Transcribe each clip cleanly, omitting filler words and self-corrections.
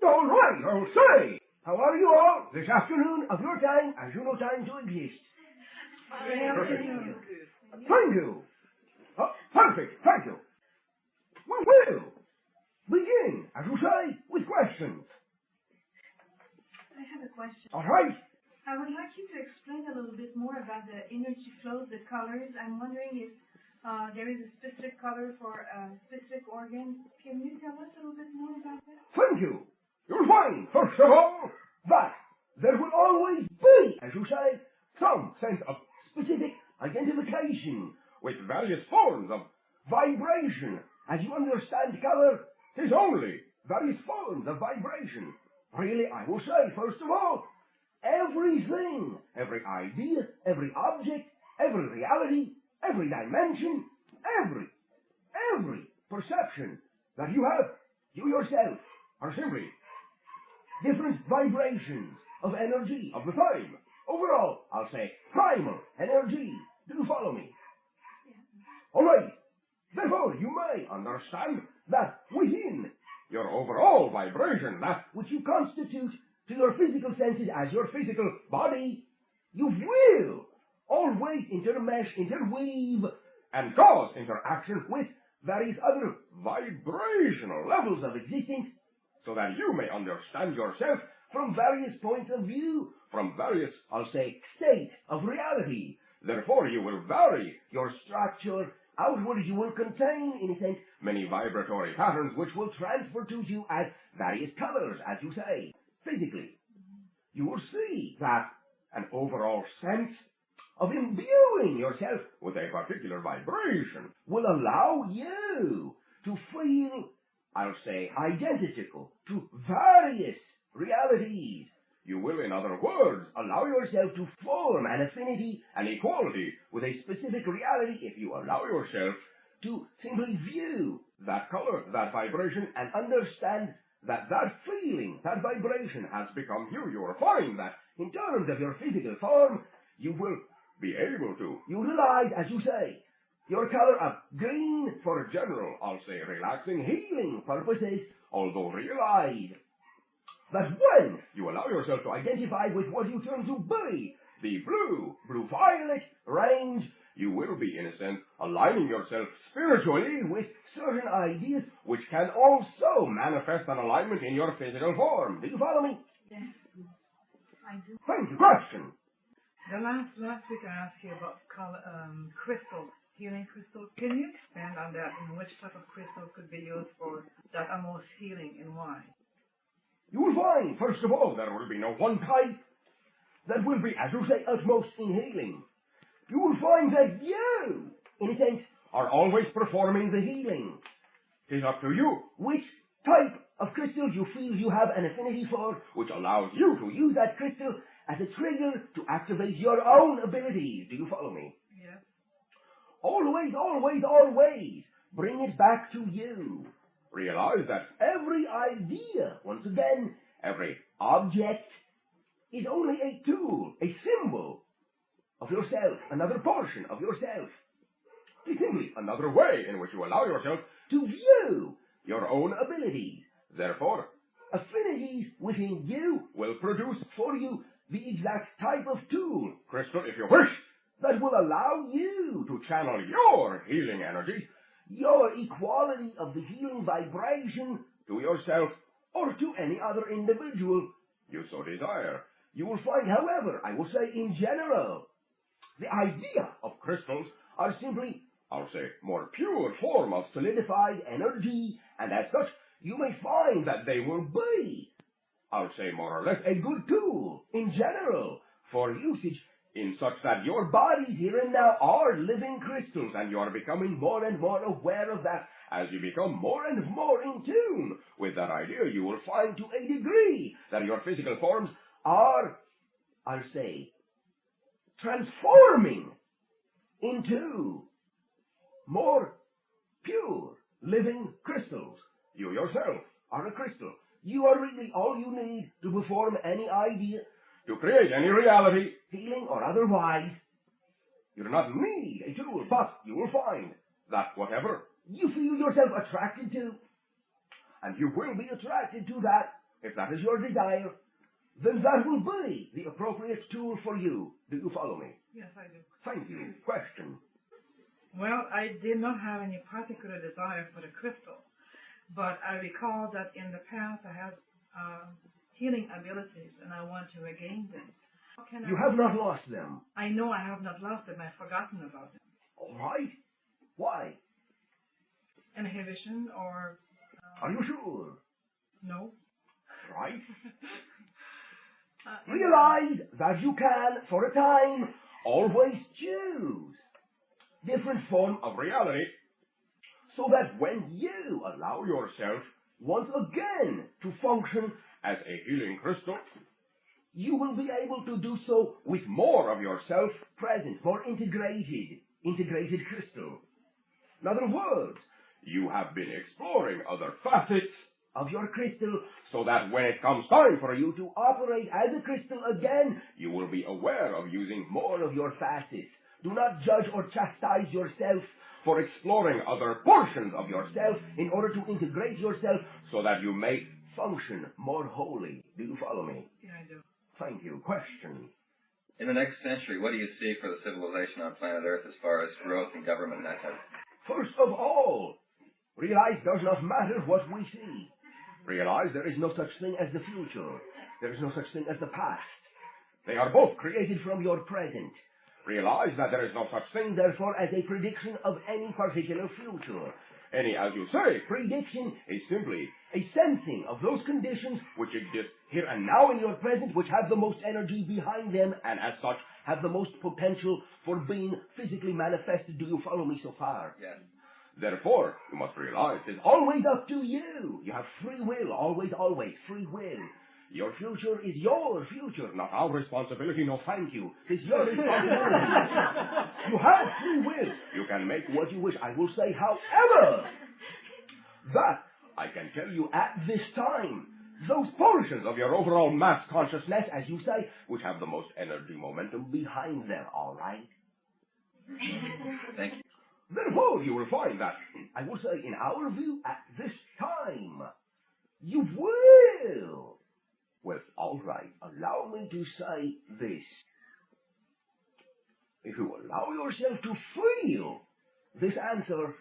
All right, I'll say. How are you all this afternoon of your time as you know time to exist? Perfect. Thank you. Perfect, thank you. We will begin, as you say, with questions. I have a question. All right. I would like you to explain a little bit more about the energy flows, the colors. I'm wondering if there is a specific color for a specific organ. Can you tell us a little bit more about that? Thank you. You'll find, first of all, that there will always be, as you say, some sense of specific identification with various forms of vibration. As you understand color, 'tis only various forms of vibration. Really, I will say, first of all, everything, every idea, every object, every reality, every dimension, every perception that you have, you yourself, are simply different vibrations of energy of the time. Overall, I'll say primal energy. Do you follow me? Yeah. All right. Therefore, you may understand that within your overall vibration, that which you constitute to your physical senses as your physical body, you will always intermesh, interweave, and cause interaction with various other vibrational levels of existence, so that you may understand yourself from various points of view, from various, I'll say, states of reality. Therefore, you will vary your structure. Outward, you will contain, in a sense, many vibratory patterns which will transfer to you as various colors, as you say, physically. You will see that an overall sense of imbuing yourself with a particular vibration will allow you to feel, I'll say, identical to various realities. You will, in other words, allow yourself to form an affinity, an equality with a specific reality if you allow yourself to simply view that color, that vibration, and understand that that feeling, that vibration has become you. You will find that in terms of your physical form, you will be able to utilize, as you say, your color of green for general, I'll say, relaxing, healing purposes, although realize that when you allow yourself to identify with what you term to be the blue-violet range, you will be, in a sense, aligning yourself spiritually with certain ideas which can also manifest an alignment in your physical form. Do you follow me? Yes, I do. Thank you. Question. The last week I asked you about crystals, healing crystals. Can you expand on that and which type of crystal could be used for that are most healing and why? You will find, first of all, there will be no one type that will be, as you say, utmost in healing. You will find that you, in a sense, are always performing the healing. It is up to you which type of crystal you feel you have an affinity for, which allows you to use that crystal as a trigger to activate your own abilities. Do you follow me? Yes. Always bring it back to you. Realize that every idea, once again, every object is only a tool, a symbol of yourself, another portion of yourself. It's simply another way in which you allow yourself to view your own abilities. Therefore, affinities within you will produce for you the exact type of tool, crystal if you wish, that will allow you to channel your healing energies, your equality of the healing vibration to yourself or to any other individual you so desire. You will find, however, I will say in general, the idea of crystals are simply, I'll say, more pure form of solidified energy, and as such, you may find that they will be, I'll say, more or less a good tool in general for usage in such that your bodies here and now are living crystals, and you are becoming more and more aware of that. As you become more and more in tune with that idea, you will find to a degree that your physical forms are, I'll say, transforming into more pure living crystals. You yourself are a crystal. You are really all you need to perform any idea, to create any reality, healing or otherwise. You do not need a tool, but you will find that whatever you feel yourself attracted to, and you will be attracted to that If that is your desire, then that will be the appropriate tool for you. Do you follow me? Yes, I do. Thank you. Question. Well, I did not have any particular desire for the crystal, but I recall that in the past I had healing abilities and I want to regain them. How can You have not lost them. I know I have not lost them. I've forgotten about them. All right. Why? Inhibition or... Are you sure? No. Right. Realize that you can, for a time, always choose different form of reality, so that when you allow yourself once again to function as a healing crystal, you will be able to do so with more of yourself present, more integrated crystal. In other words, you have been exploring other facets of your crystal, so that when it comes time for you to operate as a crystal again, you will be aware of using more of your facets. Do not judge or chastise yourself for exploring other portions of yourself in order to integrate yourself so that you may function more wholly. Do you follow me? Yeah, I do. Thank you. Question. In the next century, what do you see for the civilization on planet Earth as far as growth and government and that type of thing? First of all, realize does not matter what we see. Realize there is no such thing as the future. There is no such thing as the past. They are both created from your present. Realize that there is no such thing, therefore, as a prediction of any particular future. Any, as you say, prediction is simply a sensing of those conditions which exist here and now in your present, which have the most energy behind them, and as such have the most potential for being physically manifested. Do you follow me so far? Yes. Therefore, you must realize it's always up to you. You have free will, always, free will. Your future is your future, not our responsibility. No, thank you. It's your responsibility. You have free will. You can make what you wish. I will say, however, that I can tell you at this time, those portions of your overall mass consciousness, as you say, which have the most energy momentum behind them, all right? Thank you. Therefore, you will find that, I will say, in our view, at this time, you will. Well, all right, allow me to say this. If you allow yourself to feel this answer,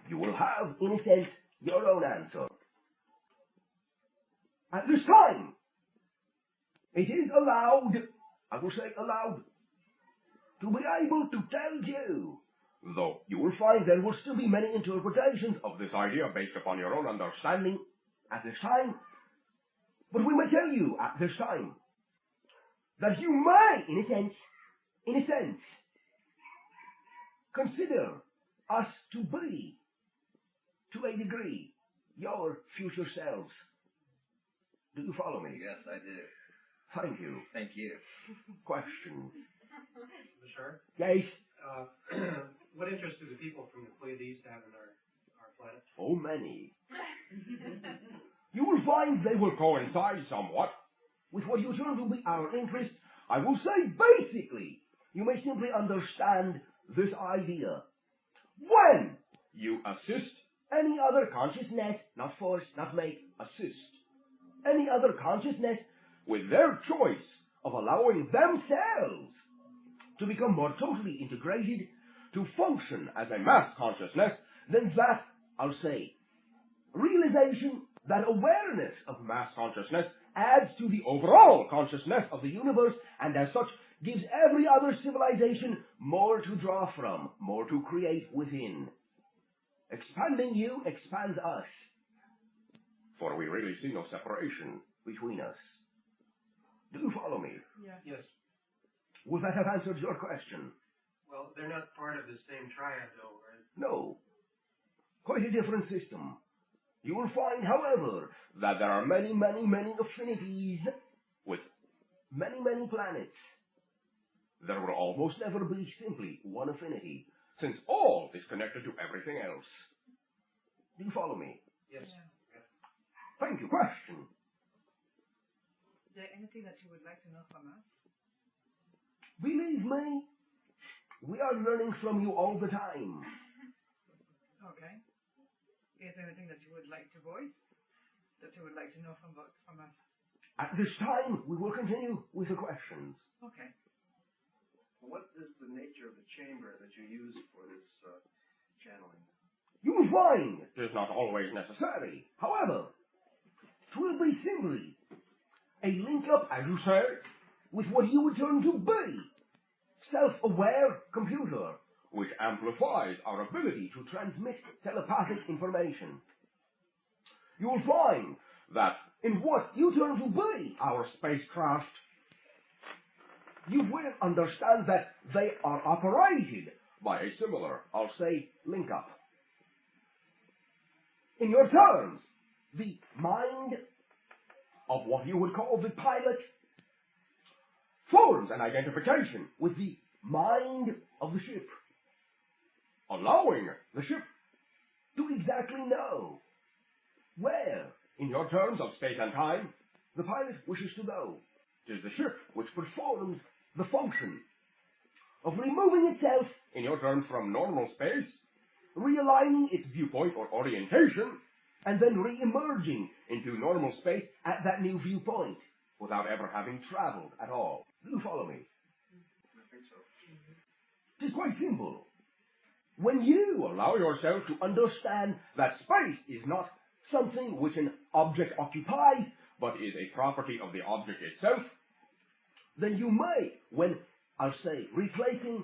you will have, in a sense, your own answer. At this time, it is allowed, I will say allowed, to be able to tell you, though you will find there will still be many interpretations of this idea based upon your own understanding at this time, but we may tell you at this time that you may, in a sense, consider us to be, to a degree, your future selves. Do you follow me? Yes, I do. Thank you. Thank you. Question. Bashar, Yes? what interest do the people from the Pleiades have in our planet? Oh, many. You will find they will coincide somewhat with what you term to be our interests. I will say basically, you may simply understand this idea. When you assist any other consciousness, not force, not make, assist any other consciousness with their choice of allowing themselves to become more totally integrated, to function as a mass consciousness, then that, I'll say, realization, that awareness of mass consciousness adds to the overall consciousness of the universe, and as such gives every other civilization more to draw from, more to create within. Expanding you expands us, for we really see no separation between us. Do you follow me? Yeah. Yes. Would that have answered your question? Well, they're not part of the same triad, though, right? No. Quite a different system. You will find, however, that there are many, many, many affinities with many, many planets. There will almost never be simply one affinity, since all is connected to everything else. Do you follow me? Yes. Yeah. Thank you. Question. Is there anything that you would like to know from us? Believe me, we are learning from you all the time. Okay. Is there anything that you would like to voice? That you would like to know from us. At this time, we will continue with the questions. Okay. What is the nature of the chamber that you use for this channeling? You will find it is not always necessary. However, it will be simply a link-up, as you say, with what you would term to be self-aware computer, which amplifies our ability to transmit telepathic information. You will find that in what you term to be our spacecraft, you will understand that they are operated by a similar, I'll say, link-up. In your terms, the mind of what you would call the pilot forms an identification with the mind of the ship, allowing the ship to exactly know where, in your terms of space and time, the pilot wishes to go. It is the ship which performs the function of removing itself, in your terms, from normal space, realigning its viewpoint or orientation, and then re-emerging into normal space at that new viewpoint without ever having traveled at all. Do you follow me? I think so. It is quite simple. When you allow yourself to understand that space is not something which an object occupies, but is a property of the object itself, then you may, when, I'll say, replacing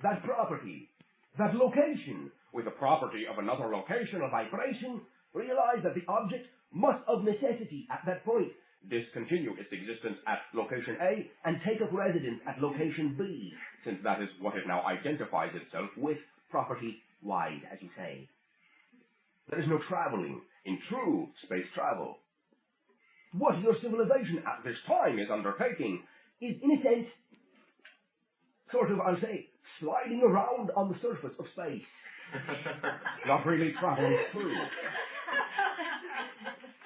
that property, that location, with a property of another location or vibration, realize that the object must of necessity at that point discontinue its existence at location A and take up residence at location B, since that is what it now identifies itself with, property-wise, as you say. There is no traveling in true space travel. What your civilization at this time is undertaking is, in a sense, sort of, I'll say, sliding around on the surface of space. Not really traveling through.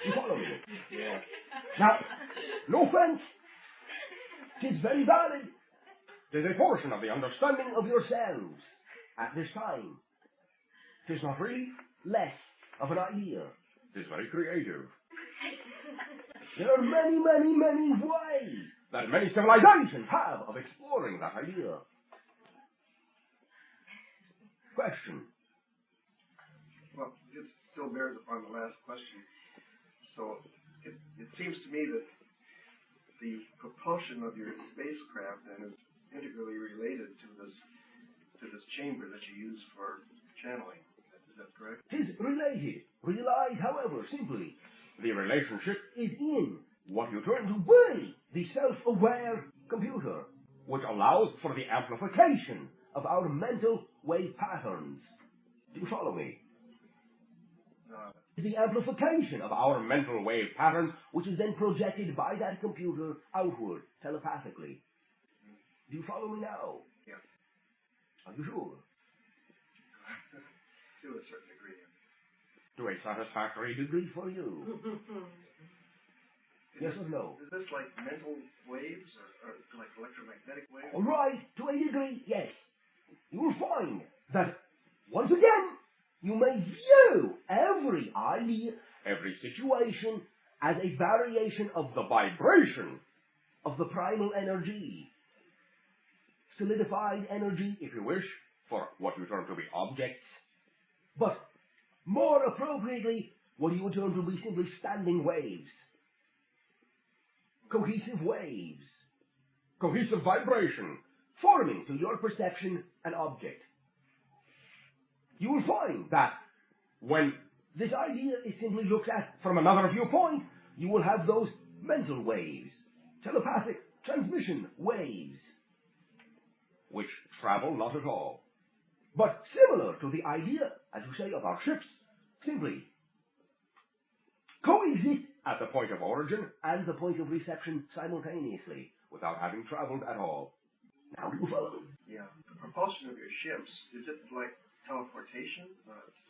You follow me? Yeah. Now, no offense. It is very valid. It is a portion of the understanding of yourselves at this time. It is not really less of an idea. It is very creative. There are many, many, many ways that many civilizations have of exploring that idea. Question. Well, it still bears upon the last question. So it seems to me that the propulsion of your spacecraft then is integrally related to this chamber that you use for channeling. Is that correct? It is related. Realize, however, simply, the relationship is in what you turn to be the self-aware computer, which allows for the amplification of our mental wave patterns. Do you follow me? The amplification of our mental wave patterns, which is then projected by that computer outward, telepathically. Do you follow me now? Yeah. Are you sure? To a certain degree. To a satisfactory degree for you. Yes or no? Is this like mental waves or like electromagnetic waves? All right, to a degree, yes. You will find that, once again, you may view every idea, every situation, as a variation of the vibration of the primal energy. Solidified energy, if you wish, for what you term to be objects. But, more appropriately, what you would term to be simply standing waves. Cohesive waves. Cohesive vibration, forming to your perception an object. You will find that when this idea is simply looked at from another viewpoint, you will have those mental waves, telepathic transmission waves, which travel not at all, but similar to the idea, as you say, of our ships, simply coexist at the point of origin and the point of reception simultaneously, without having traveled at all. Now do you follow? Yeah. The propulsion of your ships, is it like teleportation?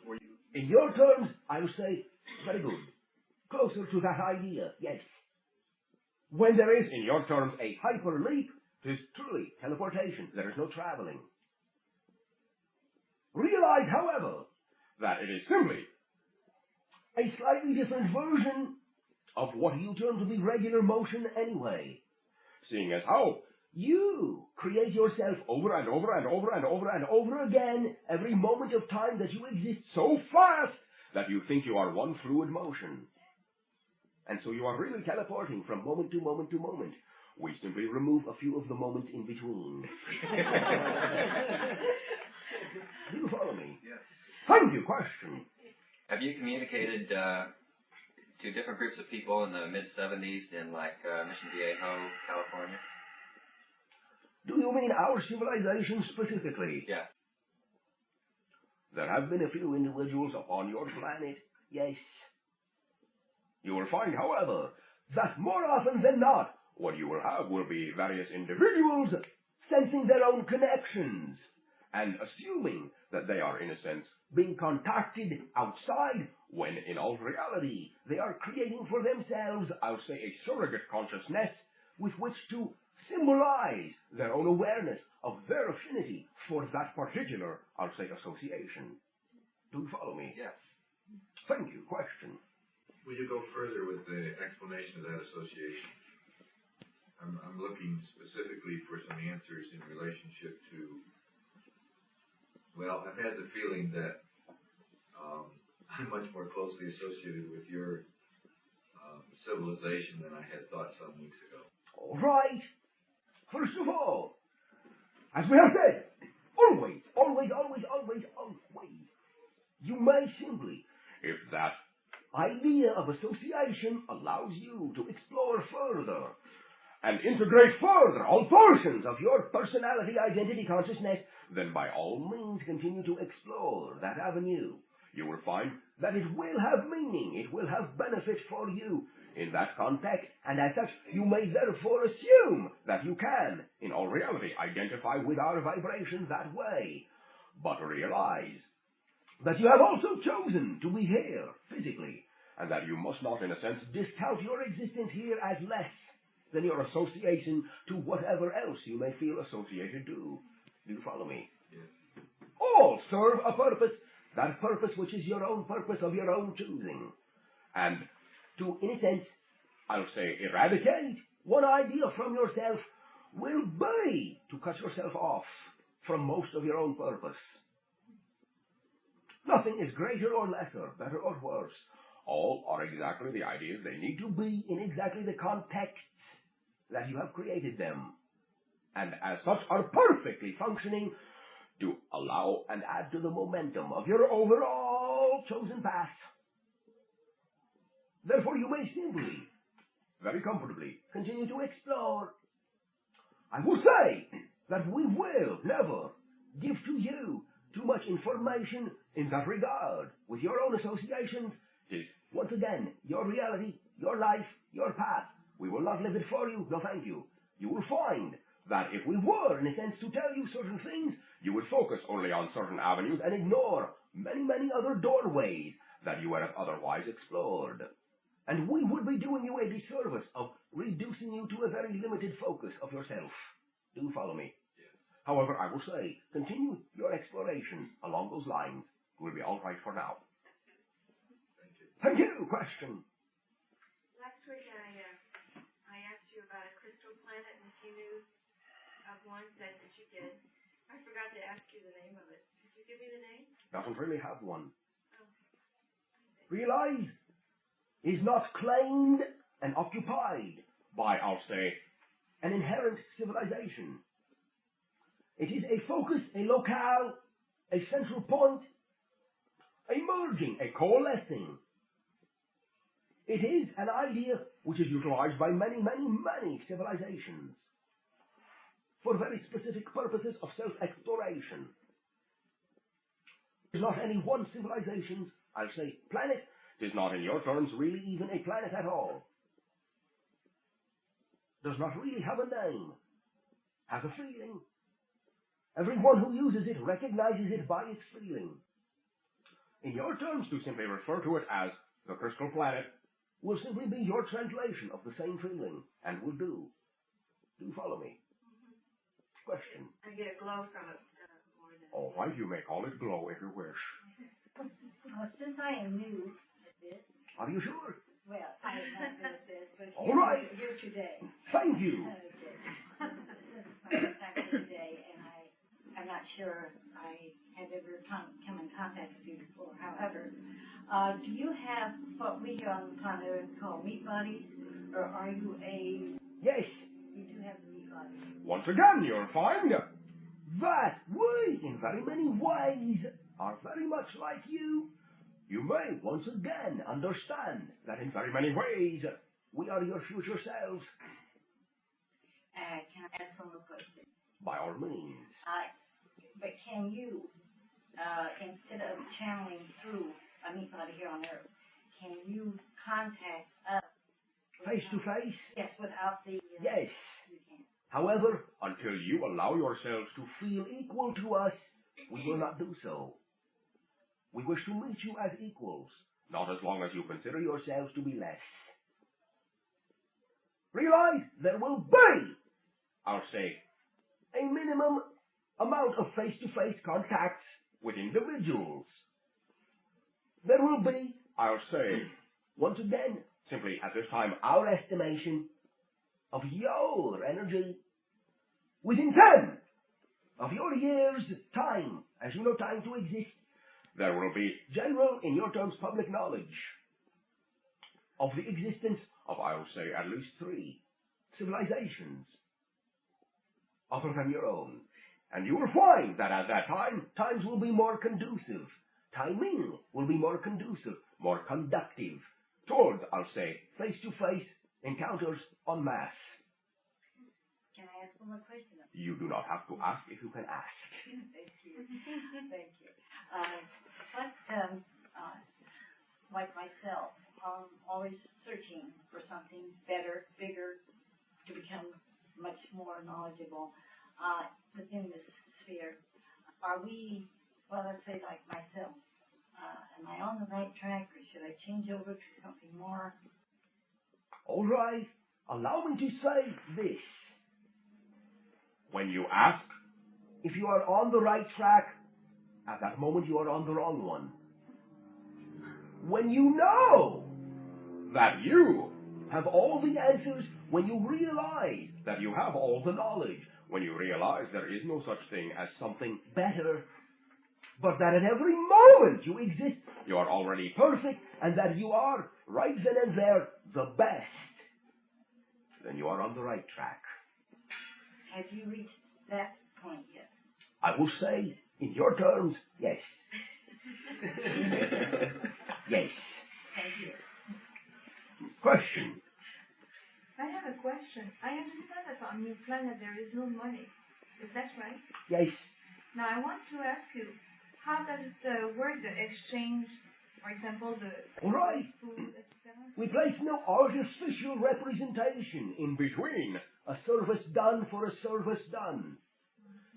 Or you... In your terms, I would say, very good. Closer to that idea, yes. When there is, in your terms, a hyperleap, it is truly teleportation. There is no traveling. Realize, however, that it is simply a slightly different version of what you term to be regular motion anyway, seeing as how you create yourself over and over and over and over and over again every moment of time that you exist so fast that you think you are one fluid motion. And so you are really teleporting from moment to moment to moment. We simply remove a few of the moments in between. Do you follow me? Yes. Thank you. Question. Have you communicated to different groups of people in the mid-70s in, like, Mission Viejo, California? Do you mean our civilization specifically? Yes. There have been a few individuals upon your planet, yes. You will find, however, that more often than not, what you will have will be various individuals sensing their own connections and assuming that they are, in a sense, being contacted outside, when in all reality they are creating for themselves, I'll say, a surrogate consciousness with which to symbolize their own awareness of their affinity for that particular, I'll say, association. Do you follow me? Yes. Thank you. Question. Will you go further with the explanation of that association? I'm looking specifically for some answers in relationship to, well, I've had the feeling that I'm much more closely associated with your civilization than I had thought some weeks ago. All right. First of all, as we have said, always, you may simply, if that idea of association allows you to explore further and integrate further all portions of your personality, identity, consciousness, then by all means continue to explore that avenue. You will find that it will have meaning, it will have benefit for you in that context, and as such, you may therefore assume that you can, in all reality, identify with our vibration that way. But realize that you have also chosen to be here physically, and that you must not, in a sense, discount your existence here as less than your association to whatever else you may feel associated to. Do you follow me? Yes. All serve a purpose, that purpose which is your own purpose of your own choosing. And to, in a sense, I'll say, eradicate one idea from yourself will be to cut yourself off from most of your own purpose. Nothing is greater or lesser, better or worse. All are exactly the ideas they need to be in exactly the context that you have created them, and as such are perfectly functioning to allow and add to the momentum of your overall chosen path. Therefore, you may simply, very comfortably, continue to explore. I will say that we will never give to you too much information in that regard. With your own associations, it is, once again, your reality, your life, your path. We will not live it for you, no thank you. You will find that if we were, in a sense, to tell you certain things, you would focus only on certain avenues and ignore many, many other doorways that you would have otherwise explored. And we would be doing you a disservice of reducing you to a very limited focus of yourself. Do you follow me? Yes. However, I will say, continue your exploration along those lines. It will be all right for now. Thank you. Thank you. Question. Last week I asked you about a crystal planet, and if you knew of one, said that you did. I forgot to ask you the name of it. Could you give me the name? Doesn't really have one. Oh. Realize is not claimed and occupied by, I'll say, an inherent civilization. It is a focus, a locale, a central point, a merging, a coalescing. It is an idea which is utilized by many, many, many civilizations for very specific purposes of self-exploration. It is not any one civilization's, I'll say, planet. It is not, in your terms, really even a planet at all. Does not really have a name. Has a feeling. Everyone who uses it recognizes it by its feeling. In your terms, to simply refer to it as the crystal planet will simply be your translation of the same feeling, and will do. Do you follow me? Mm-hmm. Question. I get a glow from it more than. All right, you may call it glow if you wish. Since I am new this. Are you sure? Well, I am not good at this, but All right. here today. Thank you. Okay. This is my first time here today, and I'm not sure I have ever come in contact with you before. However, do you have what we here on the planet Earth call meat bodies, or are you a... Yes. You do have the meat bodies. Once again, you'll find that we, in very many ways, are very much like you. You may once again understand that in very many ways we are your future selves. Can I ask one more question? By all means. But can you, instead of channeling through a meat body here on Earth, can you contact us? Face to face? Yes, without the... Yes. You can. However, until you allow yourselves to feel equal to us, we will not do so. We wish to meet you as equals, not as long as you consider yourselves to be less. Realize there will be, I'll say, a minimum amount of face-to-face contacts with individuals. There will be, I'll say, once again, simply at this time, our estimation of your energy within 10 of your years' time, as you know time to exist. There will be general, in your terms, public knowledge of the existence of, I will say, at least 3 civilizations other than your own. And you will find that at that time, times will be more conducive. Timing will be more conducive, more conductive toward, I'll say, face-to-face encounters en masse. Can I ask one more question? You do not have to ask if you can ask. Thank you. Thank you. Like myself, always searching for something better, bigger, to become much more knowledgeable within this sphere. Are we, well, let's say like myself, am I on the right track, or should I change over to something more? All right. Allow me to say this. When you ask if you are on the right track, at that moment you are on the wrong one. When you know that you have all the answers, when you realize that you have all the knowledge, when you realize there is no such thing as something better, but that at every moment you exist, you are already perfect, and that you are, right then and there, the best, then you are on the right track. Have you reached that point yet? I will say, in your terms, yes. Yes. Thank you. Question. I have a question. I understand that on your planet there is no money. Is that right? Yes. Now I want to ask you, how does it work, the exchange, for example, the All right. food, etc.? We place no artificial representation in between a service done for a service done.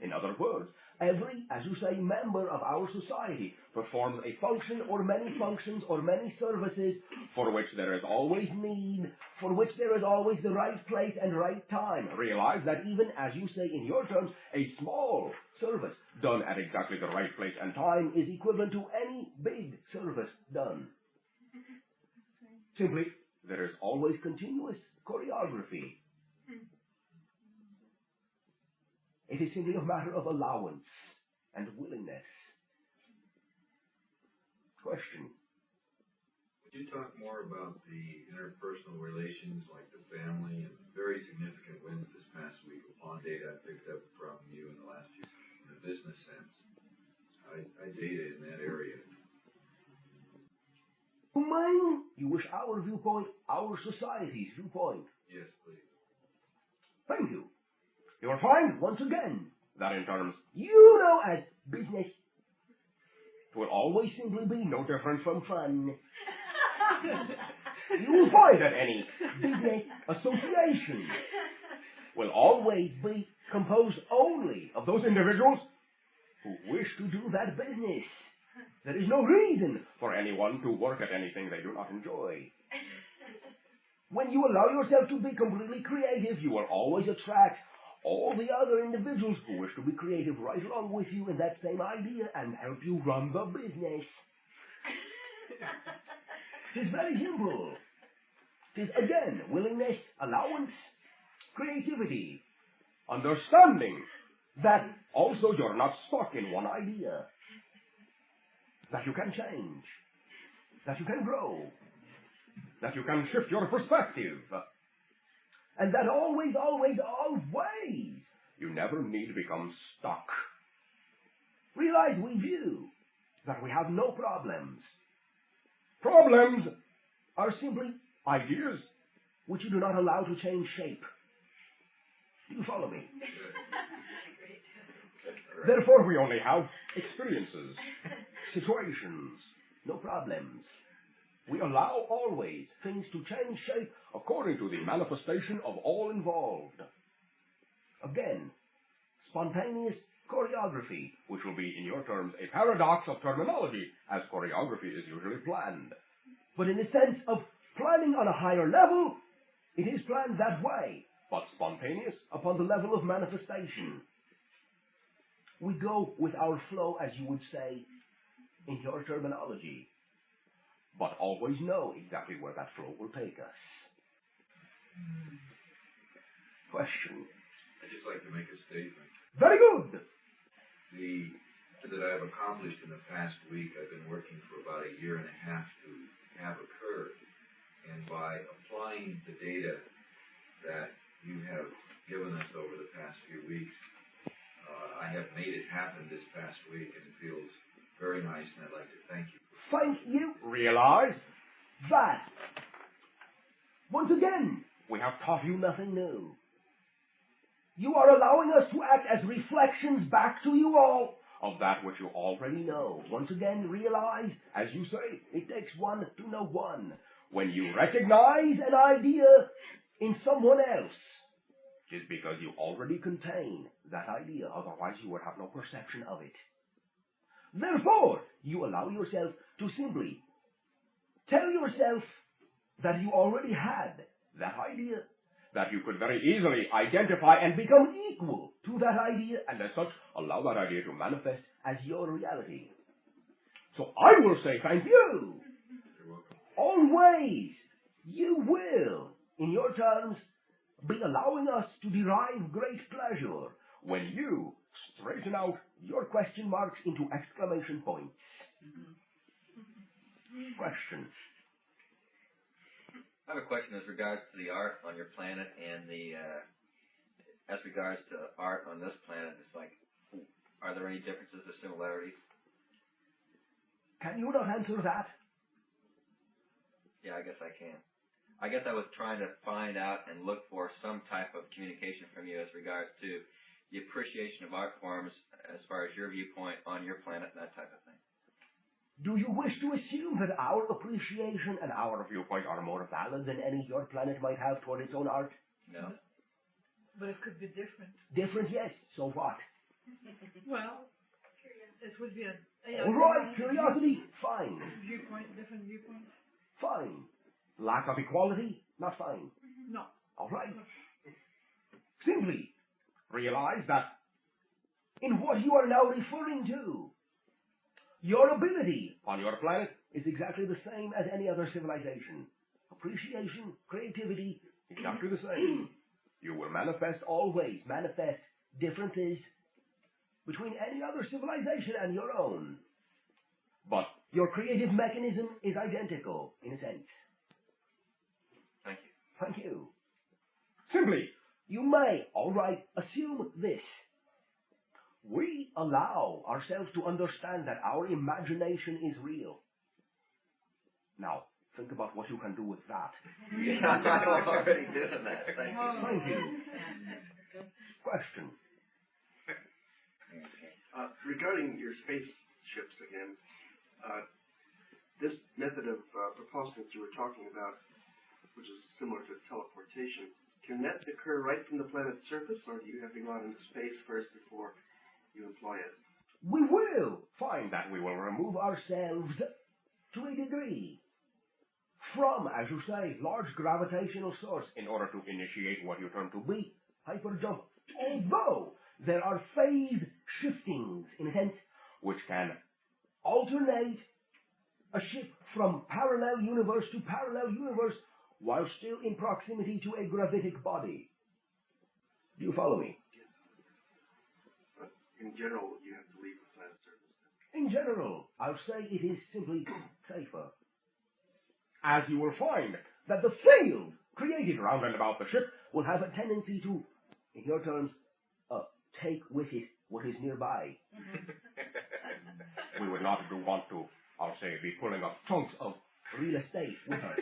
In other words, every, as you say, member of our society performs a function or many functions or many services for which there is always need, for which there is always the right place and right time. Realize that even, as you say in your terms, a small service done at exactly the right place and time is equivalent to any big service done. Simply, there is always continuous choreography. It is simply a matter of allowance and willingness. Question. Would you talk more about the interpersonal relations, like the family, and very significant wins this past week upon data I picked up from you in the last year, in the business sense? I data in that area. You wish our viewpoint, our society's viewpoint? Yes, please. Thank you. You will find, once again, that in terms you know as business, it will always simply be no different from fun. You will find that any business association will always be composed only of those individuals who wish to do that business. There is no reason for anyone to work at anything they do not enjoy. When you allow yourself to be completely creative, you will always attract all the other individuals who wish to be creative right along with you in that same idea and help you run the business. 'Tis very simple. 'Tis again willingness, allowance, creativity, understanding that also you're not stuck in one idea, that you can change, that you can grow, that you can shift your perspective, and that always, you never need to become stuck. Realize we view that we have no problems. Problems are simply ideas which you do not allow to change shape. Do you follow me? Therefore, we only have experiences, situations, no problems. We allow always things to change shape according to the manifestation of all involved. Again, spontaneous choreography, which will be, in your terms, a paradox of terminology, as choreography is usually planned. But in the sense of planning on a higher level, it is planned that way, but spontaneous upon the level of manifestation. We go with our flow, as you would say, in your terminology, but always know exactly where that flow will take us. Question. I'd just like to make a statement. Very good. That I have accomplished in the past week, I've been working for about a year and a half to have occurred. And by applying the data that you have given us over the past few weeks, I have made it happen this past week, and it feels very nice, and I'd like to thank you. Thank you. Realize that, once again, we have taught you nothing new. You are allowing us to act as reflections back to you all of that which you already know. Once again, realize, as you say, it takes one to know one. When you recognize an idea in someone else, it is because you already contain that idea. Otherwise, you would have no perception of it. Therefore, you allow yourself to simply tell yourself that you already had that idea, that you could very easily identify and become equal to that idea, and as such, allow that idea to manifest as your reality. So I will say thank you. You're welcome. Always, you will, in your terms, be allowing us to derive great pleasure when you straighten out your question marks into exclamation points. Question. I have a question as regards to the art on your planet and as regards to art on this planet. It's like, are there any differences or similarities? Can you not answer that? Yeah, I guess I can. I guess I was trying to find out and look for some type of communication from you as regards to the appreciation of art forms as far as your viewpoint on your planet and that type of thing. Do you wish to assume that our appreciation and our viewpoint are more valid than any your planet might have toward its own art? No. But it could be different. Different, yes. So what? Well, it would be a All right, curiosity, fine. different viewpoint. Fine. Lack of equality, not fine. No. All right. Simply realize that in what you are now referring to, your ability on your planet is exactly the same as any other civilization. Appreciation, creativity, exactly the same. You will always manifest differences between any other civilization and your own. But your creative mechanism is identical, in a sense. Thank you. Thank you. Simply, you may, all right, assume this. We allow ourselves to understand that our imagination is real. Now, think about what you can do with that. Yeah, I'm already doing that. Thank you. Thank you. Question. Regarding your spaceships again, this method of propulsion that you were talking about, which is similar to teleportation, can that occur right from the planet's surface, or do you have to go out into space first before you employ it? We will find that we will remove ourselves to a degree from, as you say, large gravitational source in order to initiate what you term to be hyperjump. Although there are phase shiftings, in a sense, which can alternate a ship from parallel universe to parallel universe while still in proximity to a gravitic body. Do you follow me? But in general, you have to leave the planet surface. In general, I'll say it is simply safer. As you will find that the field created round and about the ship will have a tendency to, in your terms, take with it what is nearby. We would not want to, I'll say, be pulling up chunks of real estate with us.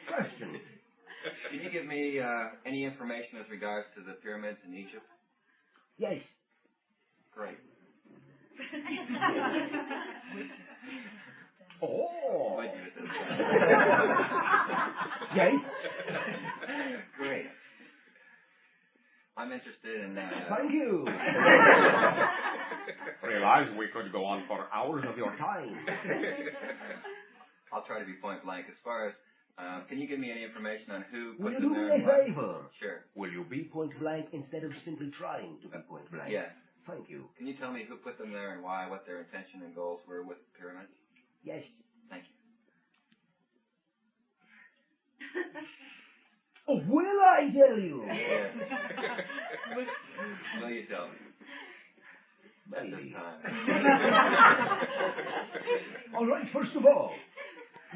Question. Can you give me any information as regards to the pyramids in Egypt? Yes. Great. Oh. Glad you did that. Yes. Great. I'm interested in Thank you. Realize we could go on for hours of your time. I'll try to be point blank. As far as, can you give me any information on who Will put you them do there? me a and why? favor? Sure. Will you be point blank instead of simply trying to be point blank? Yes. Thank you. Can you tell me who put them there and why, what their intention and goals were with the pyramids? Yes. Thank you. Oh, will I tell you? Yes. Will you tell me? At this Maybe. time. All right, first of all,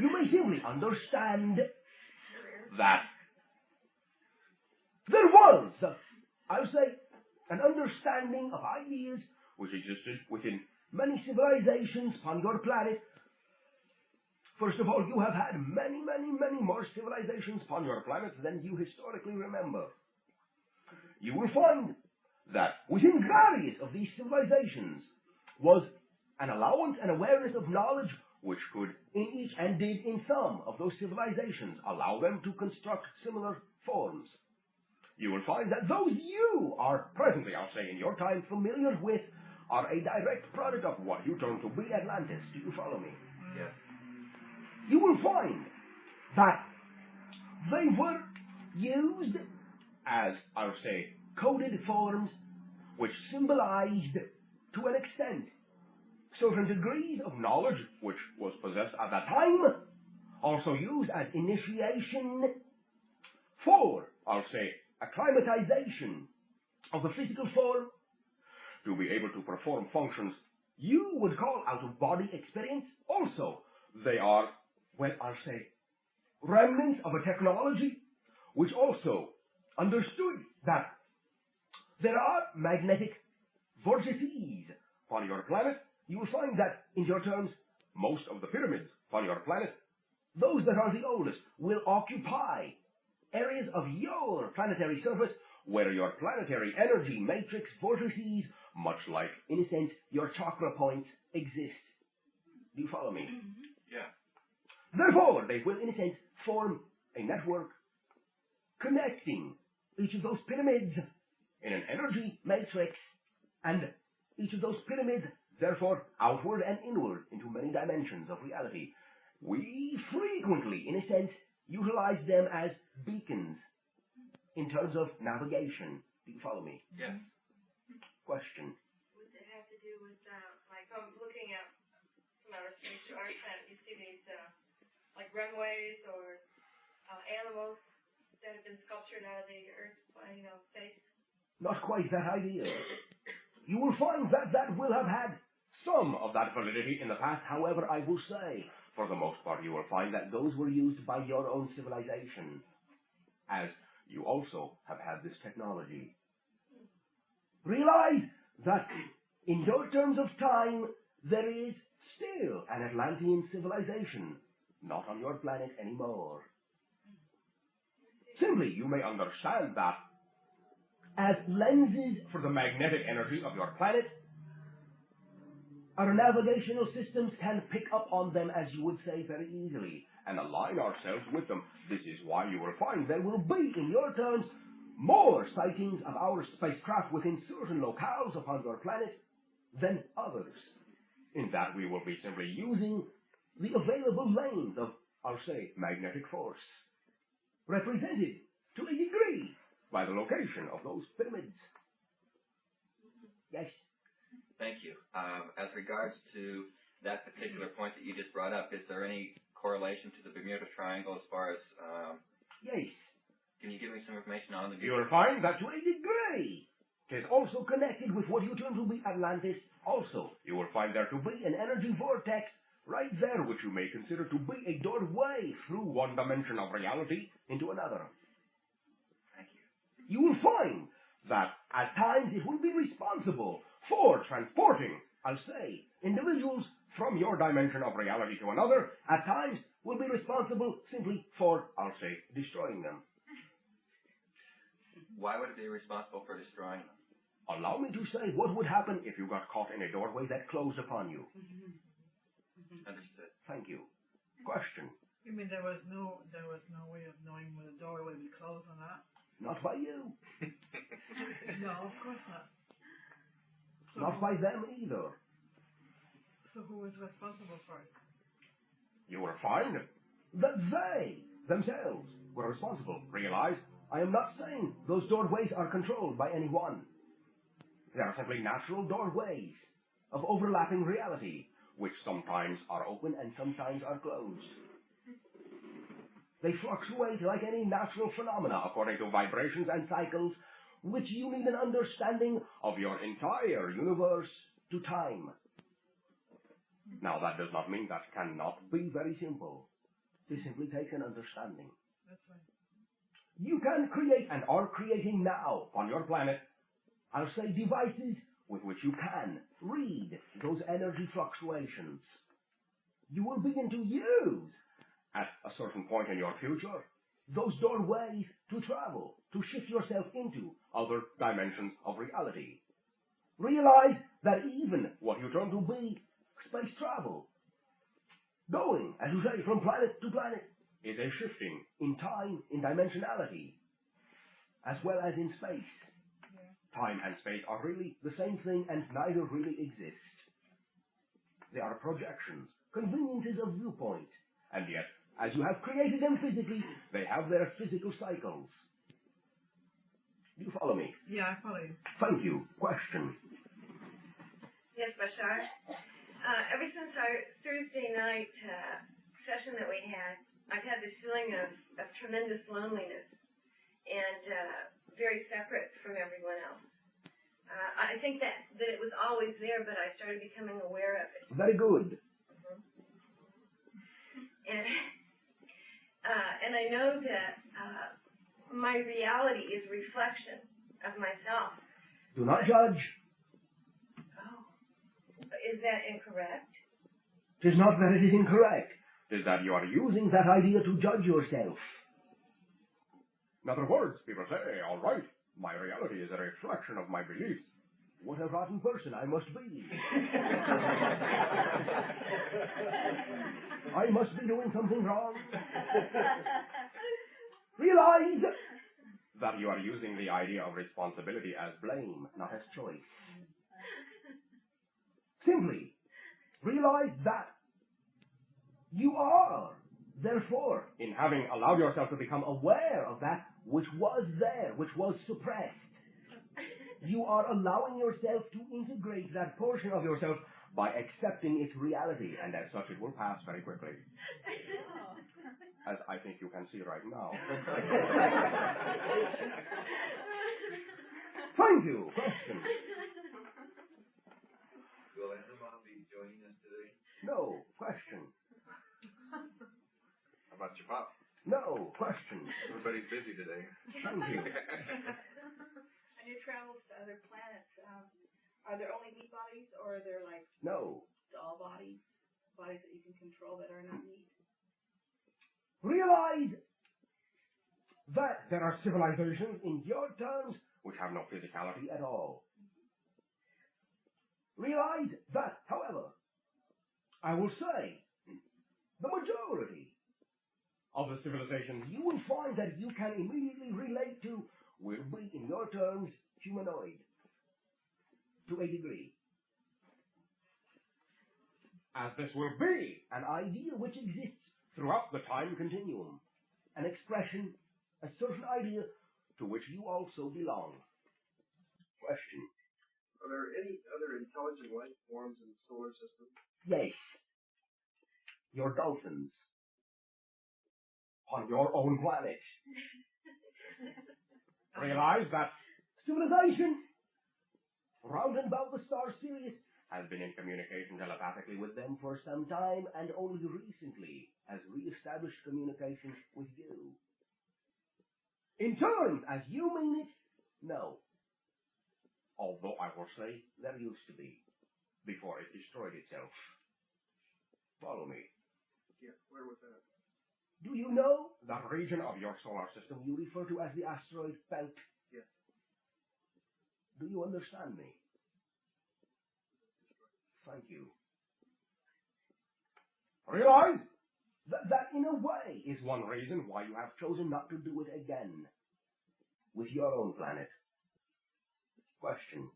you may simply understand that there was, I'll say, an understanding of ideas which existed within many civilizations upon your planet. First of all, you have had many, many, many more civilizations upon your planet than you historically remember. You will find that within various of these civilizations was an allowance and awareness of knowledge which could, in each and did in some of those civilizations, allow them to construct similar forms. You will find that those you are presently, I'll say in your time, familiar with, are a direct product of what you term to be Atlantis. Do you follow me? Yes. You will find that they were used as, I'll say, coded forms which symbolized, to an extent, certain degrees of knowledge which was possessed at that time, also used as initiation for, I'll say, acclimatization of the physical form to be able to perform functions you would call out-of-body experience. Also, they are, well, I'll say, remnants of a technology which also understood that there are magnetic vortices upon your planet. You will find that, in your terms, most of the pyramids upon your planet, those that are the oldest, will occupy areas of your planetary surface where your planetary energy matrix vortices, much like, in a sense, your chakra points, exist. Do you follow me? Yeah. Therefore, they will, in a sense, form a network connecting each of those pyramids in an energy matrix, and each of those pyramids, therefore, outward and inward into many dimensions of reality. We frequently, in a sense, utilize them as beacons in terms of navigation. Do you follow me? Yes. Question. Would it have to do with, like, I'm looking at from outer space to our planet, you see these, like, runways or animals that have been sculptured out of the Earth's, space? Not quite that idea. You will find that that will have had some of that validity in the past. However, I will say, for the most part, you will find that those were used by your own civilization, as you also have had this technology. Realize that in your terms of time, there is still an Atlantean civilization, not on your planet anymore. Simply, you may understand that as lenses for the magnetic energy of your planet, our navigational systems can pick up on them, as you would say, very easily, and align ourselves with them. This is why you will find there will be, in your terms, more sightings of our spacecraft within certain locales upon your planet than others, in that we will be simply using the available lanes of, I'll say, magnetic force, represented, to a degree, by the location of those pyramids. Yes. Thank you. As regards to that particular point that you just brought up, is there any correlation to the Bermuda Triangle as far as... Yes. Can you give me some information on the... You'll find that to a degree. It is also connected with what you term to be Atlantis. Also, you will find there to be an energy vortex right there, which you may consider to be a doorway through one dimension of reality into another. Thank you. You will find that at times it will be responsible for transporting, I'll say, individuals from your dimension of reality to another. At times will be responsible simply for, I'll say, destroying them. Why would it be responsible for destroying them? Allow me to say what would happen if you got caught in a doorway that closed upon you. Understood. Thank you. Question. You mean there was no way of knowing when the doorway would be closed or not? Not by you. No, of course not. So Not by them either. So who was responsible for it? You will find that they themselves were responsible. Realize, I am not saying those doorways are controlled by anyone. They are simply natural doorways of overlapping reality, which sometimes are open and sometimes are closed. They fluctuate like any natural phenomena according to vibrations and cycles, which you need an understanding of your entire universe to time. Now, that does not mean that cannot be very simple. It simply takes an understanding. That's right. You can create and are creating now on your planet, I'll say, devices with which you can read those energy fluctuations. You will begin to use, at a certain point in your future, those doorways to travel, to shift yourself into other dimensions of reality. Realize that even what you term to be space travel, going, as you say, from planet to planet, is a shifting in time, in dimensionality, as well as in space. Yeah. Time and space are really the same thing, and neither really exist. They are projections, conveniences of viewpoint, and yet, as you have created them physically, they have their physical cycles. Do you follow me? Yeah, I follow you. Thank you. Question. Yes, Bashar. Ever since our Thursday night session that we had, I've had this feeling of tremendous loneliness and very separate from everyone else. I think that it was always there, but I started becoming aware of it. Very good. And I know that my reality is reflection of myself. Do not judge. Oh. Is that incorrect? It is not that it is incorrect. It is that you are using that idea to judge yourself. In other words, people say, all right, my reality is a reflection of my beliefs. What a rotten person I must be. I must be doing something wrong. Realize that you are using the idea of responsibility as blame, not as choice. Simply realize that you are, therefore, in having allowed yourself to become aware of that which was there, which was suppressed, you are allowing yourself to integrate that portion of yourself by accepting its reality, and as such it will pass very quickly. As I think you can see right now. Thank you. Question. Will Anima be joining us today? No. Question. How about your pop? No. Question. Everybody's busy today. Thank you. On your travels to other planets, are there only meat bodies, or are there like No. doll bodies that you can control that are not meat? Realize that there are civilizations in your terms which have no physicality at all. Realize that, however, I will say, the majority of the civilizations you will find that you can immediately relate to will be, in your terms, humanoid, to a degree. As this will be an idea which exists throughout the time continuum, an expression, a certain idea to which you also belong. Question. Are there any other intelligent life forms in the solar system? Yes. Your dolphins. On your own planet. Realize that civilization round and about the star Sirius has been in communication telepathically with them for some time, and only recently has re-established communication with you. In terms as you mean it, no. Although I will say there used to be, before it destroyed itself. Follow me. Yeah, where was that? Do you know that region of your solar system you refer to as the asteroid belt? Yes. Do you understand me? Thank you. Realize that in a way is one reason why you have chosen not to do it again with your own planet. Question.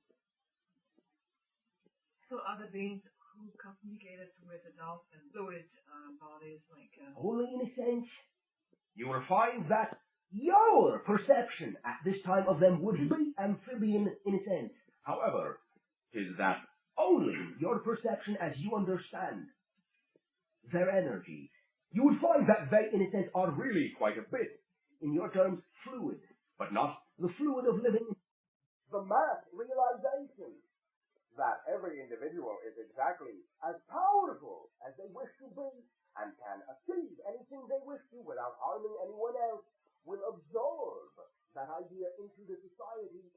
So other beings who communicated with the dolphin fluid bodies like... Only in a sense. You will find that your perception at this time of them would be amphibian in a sense. However, is that only your perception as you understand their energy. You will find that they, in a sense, are really quite a bit, in your terms, fluid, but not the fluid of living. The mass realization that every individual is exactly as powerful as they wish to be and can achieve anything they wish to without harming anyone else will absorb that idea into the society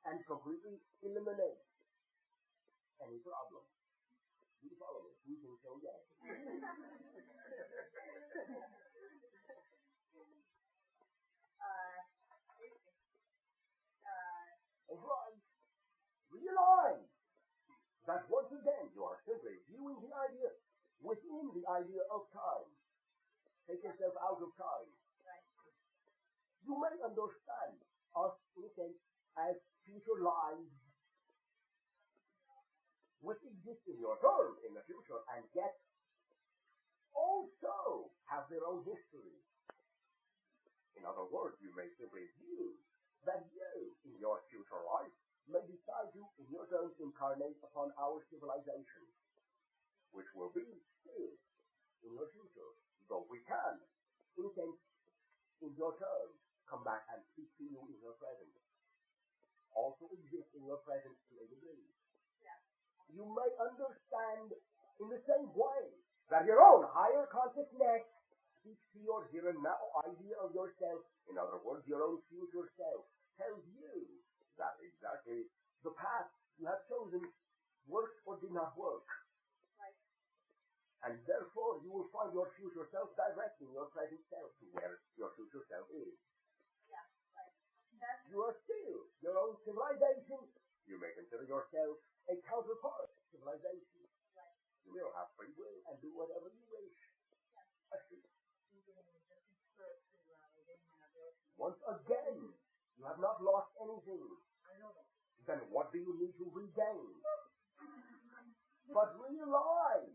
and completely eliminate any problem. Do you follow me? You think so, yes. Right. Realize that once again you are simply viewing the idea within the idea of time. Take yourself out of time. You may understand us in a sense as future lives which exist in your terms in the future and yet also have their own history. In other words, you may simply view that you, in your future life, may decide to, in your terms, incarnate upon our civilization, which will be still in your future, though we can, in a sense, in your terms, come back and speak to you in your present. Also exist in your present to a degree. You may understand in the same way that your own higher consciousness speaks to your here and now idea of yourself. In other words, your own future self tells you that exactly the path you have chosen worked or did not work. And therefore, you will find your future self directing your present self to where your future self is. You are still your own civilization. You may consider yourself a counterpart civilization. You will have free will and do whatever you wish. Once again, you have not lost anything. Then what do you need to regain? But realize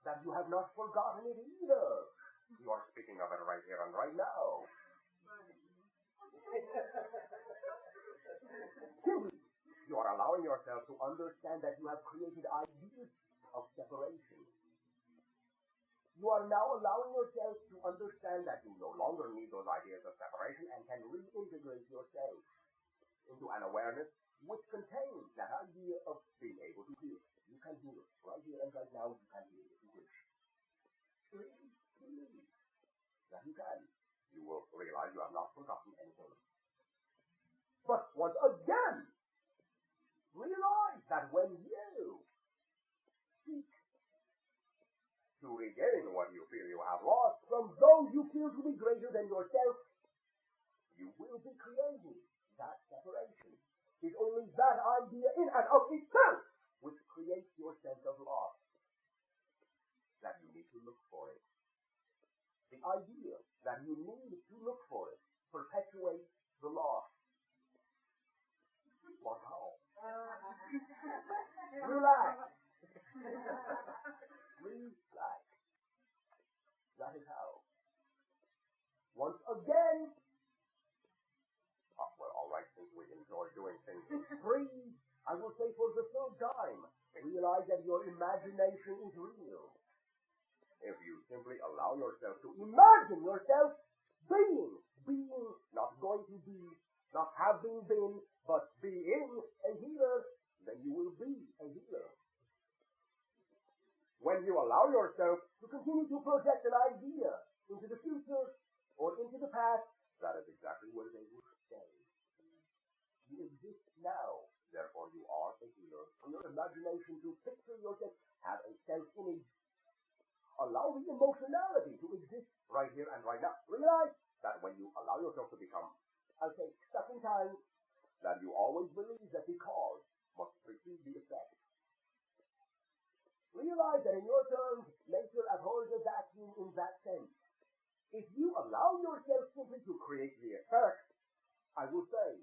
that you have not forgotten it either. You are speaking of it right here and right now. You are allowing yourself to understand that you have created ideas of separation. You are now allowing yourself to understand that you no longer need those ideas of separation and can reintegrate yourself into an awareness which contains that idea of being able to hear. You can hear it right here and right now. You can hear it if you wish. Believe that you can. You will realize you have not forgotten anything. But once again, realize that when you seek to regain what you feel you have lost from those you feel to be greater than yourself, you will be creating that separation. It's only that idea in and of itself which creates your sense of loss. That you need to look for it. The idea that you need to look for it perpetuates the loss. But how? Relax. Relax. That is how. Once again, doing things. Three, I will say for the third time, realize that your imagination is real. If you simply allow yourself to imagine yourself being, not going to be, not having been, but being a healer, then you will be a healer. When you allow yourself to continue to project an idea into the future or into the past, that is exactly where they will stay. You exist now, therefore you are a healer. For your imagination to picture yourself, have a self-image. Allow the emotionality to exist right here and right now. Realize that when you allow yourself to become, I'll say, stuck in time, that you always believe that the cause must precede the effect. Realize that in your terms, nature abhors a vacuum in that sense. If you allow yourself simply to create the effect, I will say,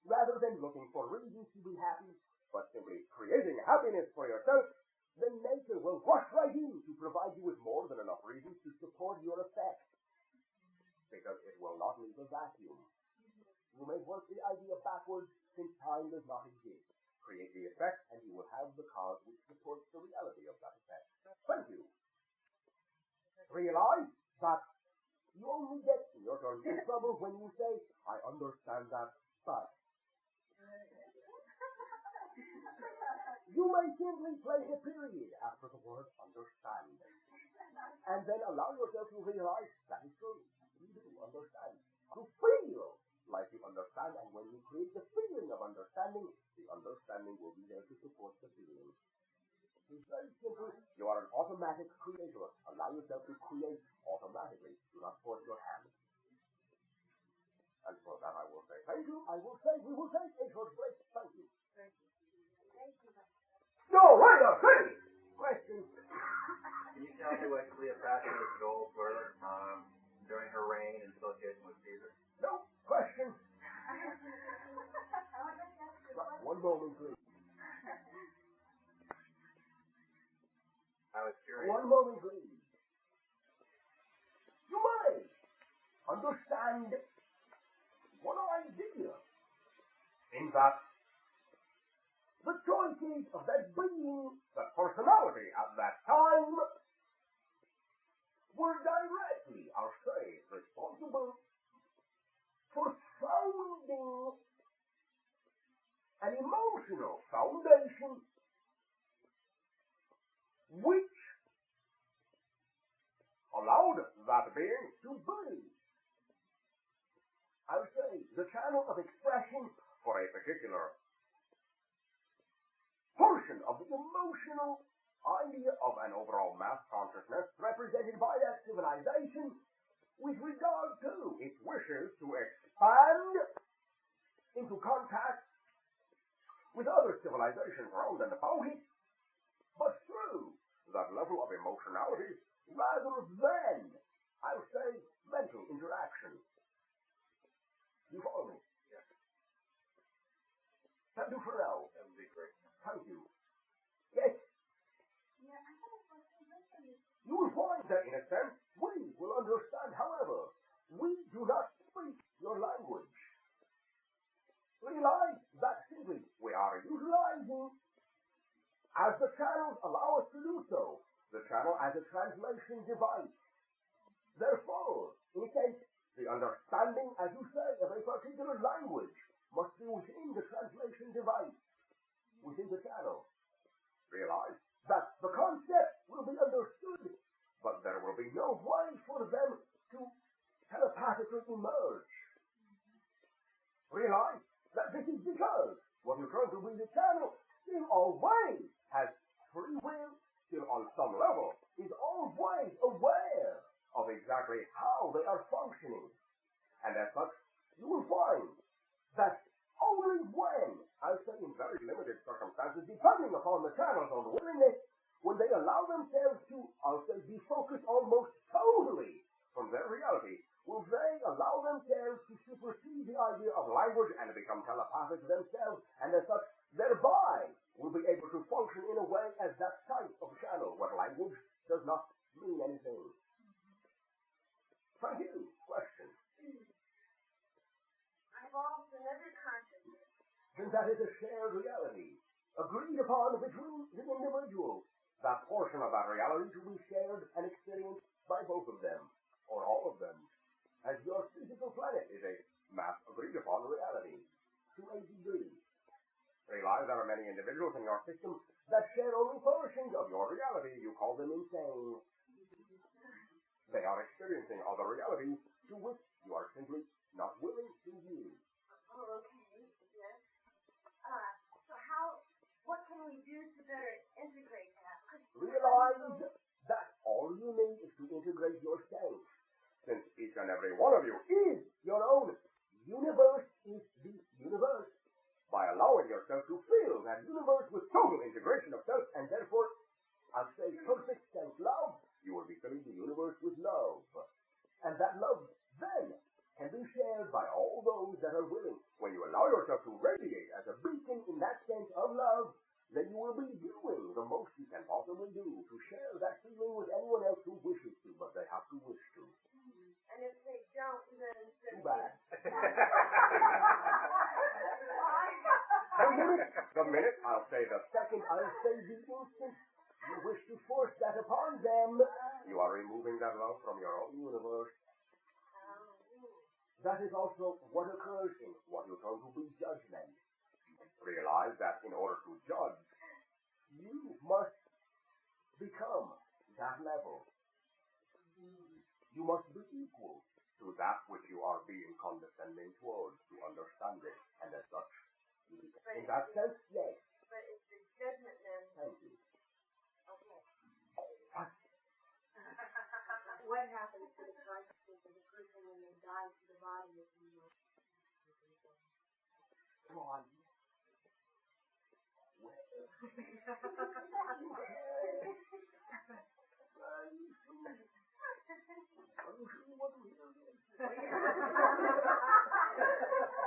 rather than looking for reasons to be happy, but simply creating happiness for yourself, then nature will rush right in to provide you with more than enough reasons to support your effect. Because it will not leave a vacuum. You may work the idea backwards since time does not exist. Create the effect and you will have the cause which supports the reality of that effect. Thank you. Realize that you only get, in your terms, in trouble when you say, I understand that, but you may simply place a period after the word understand. And then allow yourself to realize that is true. You do understand. You feel like you understand, and when you create the feeling of understanding, the understanding will be there to support the feeling. It's very simple. You are an automatic creator. Allow yourself to create automatically. Do not force your hand. And for that I will say thank you. We will take a short break. Thank you. Thank you. No, wait a second! Question. Can you tell me what Cleopatra's goals were during her reign in association with Caesar? No. Question. One moment, please. I was curious. One moment, please. You may understand one idea in that the choices of that being, that personality at that time, were directly, I'll say, responsible for founding an emotional foundation which allowed that being to be, I would say, the channel of expression for a particular portion of the emotional idea of an overall mass consciousness represented by that civilization with regard to its wishes to expand into contact with other civilizations around and about it, but through that level of emotionality rather than, I would say, mental interaction. You follow me? Yes. Thank you for now. That would be great. Thank you. Yes? Yeah, I have a question. You will find that, in a sense, we will understand. However, we do not speak your language. Realize that simply we are utilizing, as the channels allow us to do so, the channel as a translation device. Therefore, in a sense, the understanding, as you say, of a particular language must be within the translation device, within the channel. Realize that the concept will be understood, but there will be no way for them to telepathically emerge. Realize that this is because what you're trying to read the channel still always has free will, still on some level, is always aware of exactly how they are functioning. And as such, you will find that only when, I'll say in very limited circumstances, depending upon the channel's own willingness, when they allow themselves to, I'll say, be focused almost totally from their reality, will they allow themselves to supersede the idea of language and become telepathic themselves, and as such, thereby will be able to function in a way as that type of channel where language does not mean anything. Thank you. Question. I've evolved another consciousness between the individuals. That portion of that reality to be shared and experienced by both of them, or all of them, as your physical planet is a mass agreed upon reality, to a degree. Realize there are many individuals in your system that share only portions of your reality. You call them insane. They are experiencing other realities to which you are simply not willing to yield. Oh, okay. Yes. What can we do to better integrate that? Realize that all you need is to integrate yourself. Since each and every one of you is your own universe is the universe. By allowing yourself to fill that universe with total integration of self and therefore, I'll say perfect self-love, you will be filling the universe with love. And that love then can be shared by all those that are willing. When you allow yourself to radiate as a beacon in that sense of love, then you will be doing the most you can possibly do to share that feeling with anyone else who wishes to, but they have to wish to. And if they don't, then... Too bad. The minute, I'll say the second, I'll say the instant you wish to force that upon them, you are removing that love from your own universe. That is also what occurs in what you term to be judgment. Realize that in order to judge, you must become that level. You must be equal to that which you are being condescending towards, to understand it, and as such, in that sense, yes. But it's the judgment then. Thank you. Okay. What? What happens to the consciousness of the person when they die to the body of the Come on.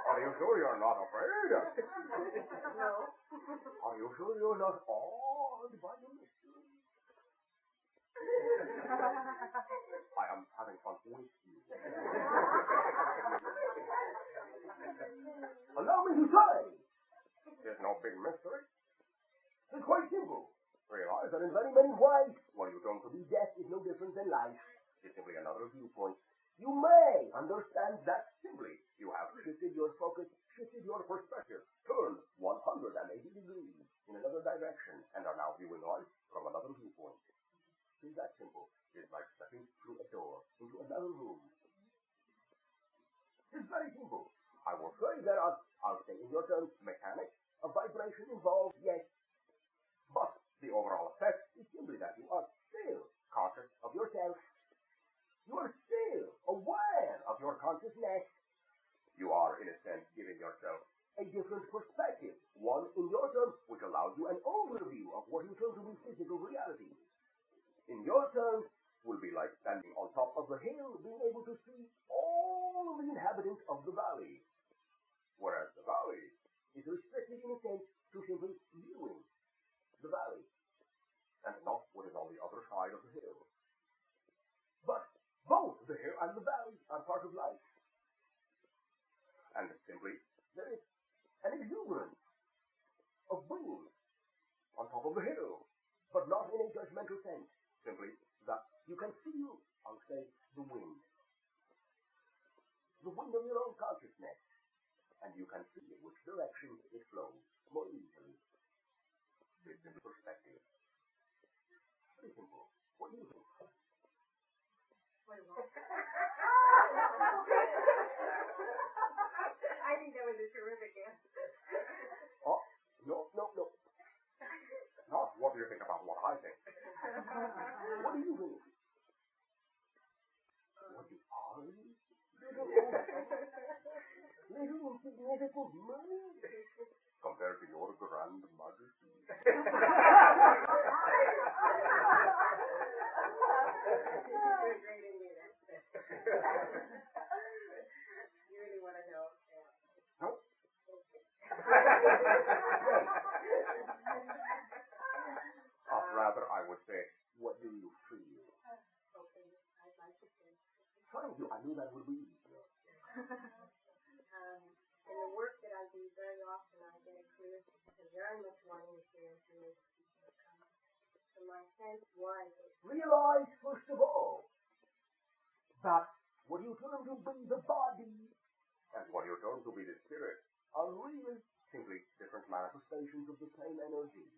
Are you sure you're not afraid? No. Are you sure you're not awed by the mystery? I am having fun with you. Allow me to say, there's no big mystery. It's quite simple. Realize that in very many ways, what you term to be death is no different than life. It's simply another viewpoint. You may understand that simply. You have shifted your focus, shifted your perspective, turned 180 degrees in another direction, and are now viewing life from another viewpoint. It's that simple. It's like stepping through a door into another room. It's very simple. I will say that I'll say in your terms, mechanics, a vibration involved, yes. But the overall effect is simply that you are still conscious of yourself. You are still aware of your consciousness. You are, in a sense, giving yourself a different perspective, one in your terms, which allows you an overview of what you term to be physical reality. In your terms, will be like standing on top of the hill, being able to see all the inhabitants of the valley. Whereas the valley is restricted, in a sense, to simply viewing the valley, and not what is on the other side of the hill. But both the hill and the valley are part of life. And simply, there is an exuberance of being on top of the hill, but not in a judgmental sense. Simply that you can feel, I'll say, the wind. The wind of your own consciousness. And you can see in which direction it flows more easily. It's in perspective. Pretty simple. What do you think? I think that was a terrific answer. Oh, no. Not what do you think about what I think. What do you think? What do you? Little insignificant man compared to your grand majesty. You really want to know? No. Rather, I would say, what do you feel? Okay, I'd like to say. Thank you. I knew that would be easier. In the work that I do, very often I get a clear, because very much wanting to share information from my sense was Realize, first of all, that what you term to be the body and what you term to be the spirit are really simply different manifestations of the same energy.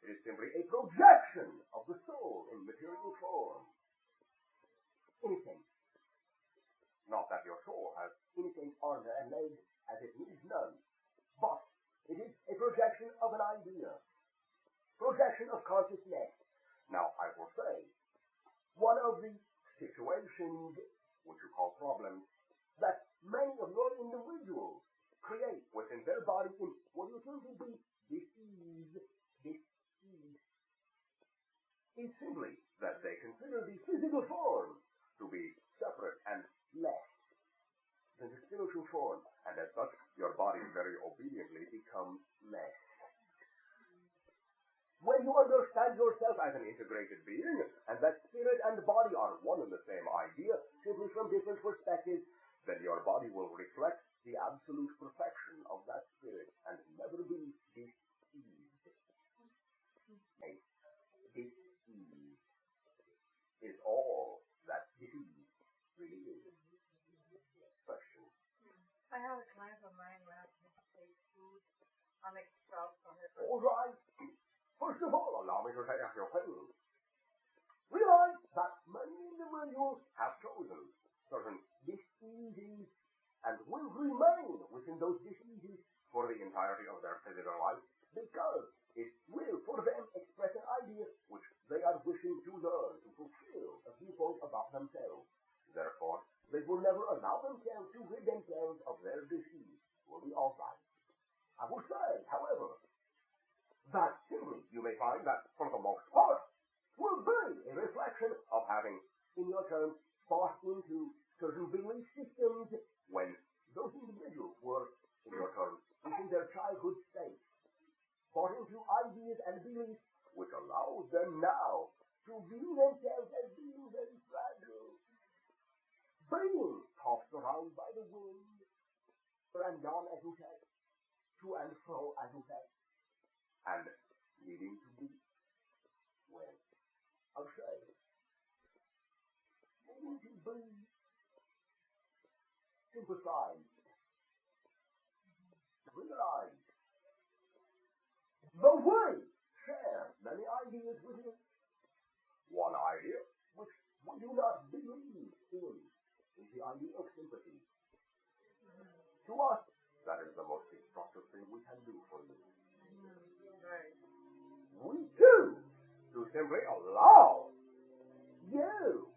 It is simply a projection of the soul in material form. Anything. Not that your soul has anything arms and legs, as it needs none, but it is a projection of an idea, projection of consciousness. Now, I will say, one of the situations, which you call problems, that many of your individuals create within their body in what you term to be dis-ease, is simply that they consider the physical form to be separate and less than the spiritual form, and as such, your body very obediently becomes less. When you understand yourself as an integrated being, and that spirit and body are one and the same idea, simply from different perspectives, then your body will reflect the absolute perfection of that spirit and never be diseased. Disease is all that disease really is. Question. I had a client of mine last week say food unexpressed for her. All right. First of all, allow me to say a few things. Realize that many individuals have chosen certain diseases and will remain within those diseases for the entirety of their physical life because it will, for them, express an idea which they are wishing to learn, to fulfill a viewpoint about themselves. Therefore, they will never allow themselves to rid themselves of their disease. Will be all right. I will say, however, that simply you may find that, for the most part, will be a reflection of having, in your terms, bought into certain belief systems when those individuals were, in your terms, within their childhood state, bought into ideas and beliefs which allows them now to view themselves as being very fragile, being tossed around by the wind, and on, as you said, to and fro, as you said, and needing to be, well, I'll say, needing to be sympathized, realized, the way share many ideas with you. One idea which we do not believe in is the idea of sympathy. To us, that is the most destructive thing we can do for you. Right. We choose to simply allow you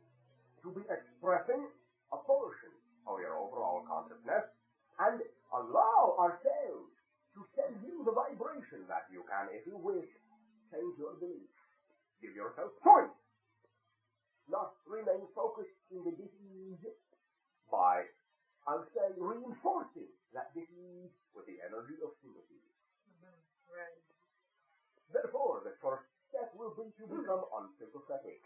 to be expressing a portion of your overall consciousness and allow ourselves to send you the vibration that you can, if you wish, change your belief. Give yourself choice. Not remain focused in the disease by, I'll say, reinforcing that disease with the energy of sympathy. Right. Therefore, the first step will be to become unsympathetic.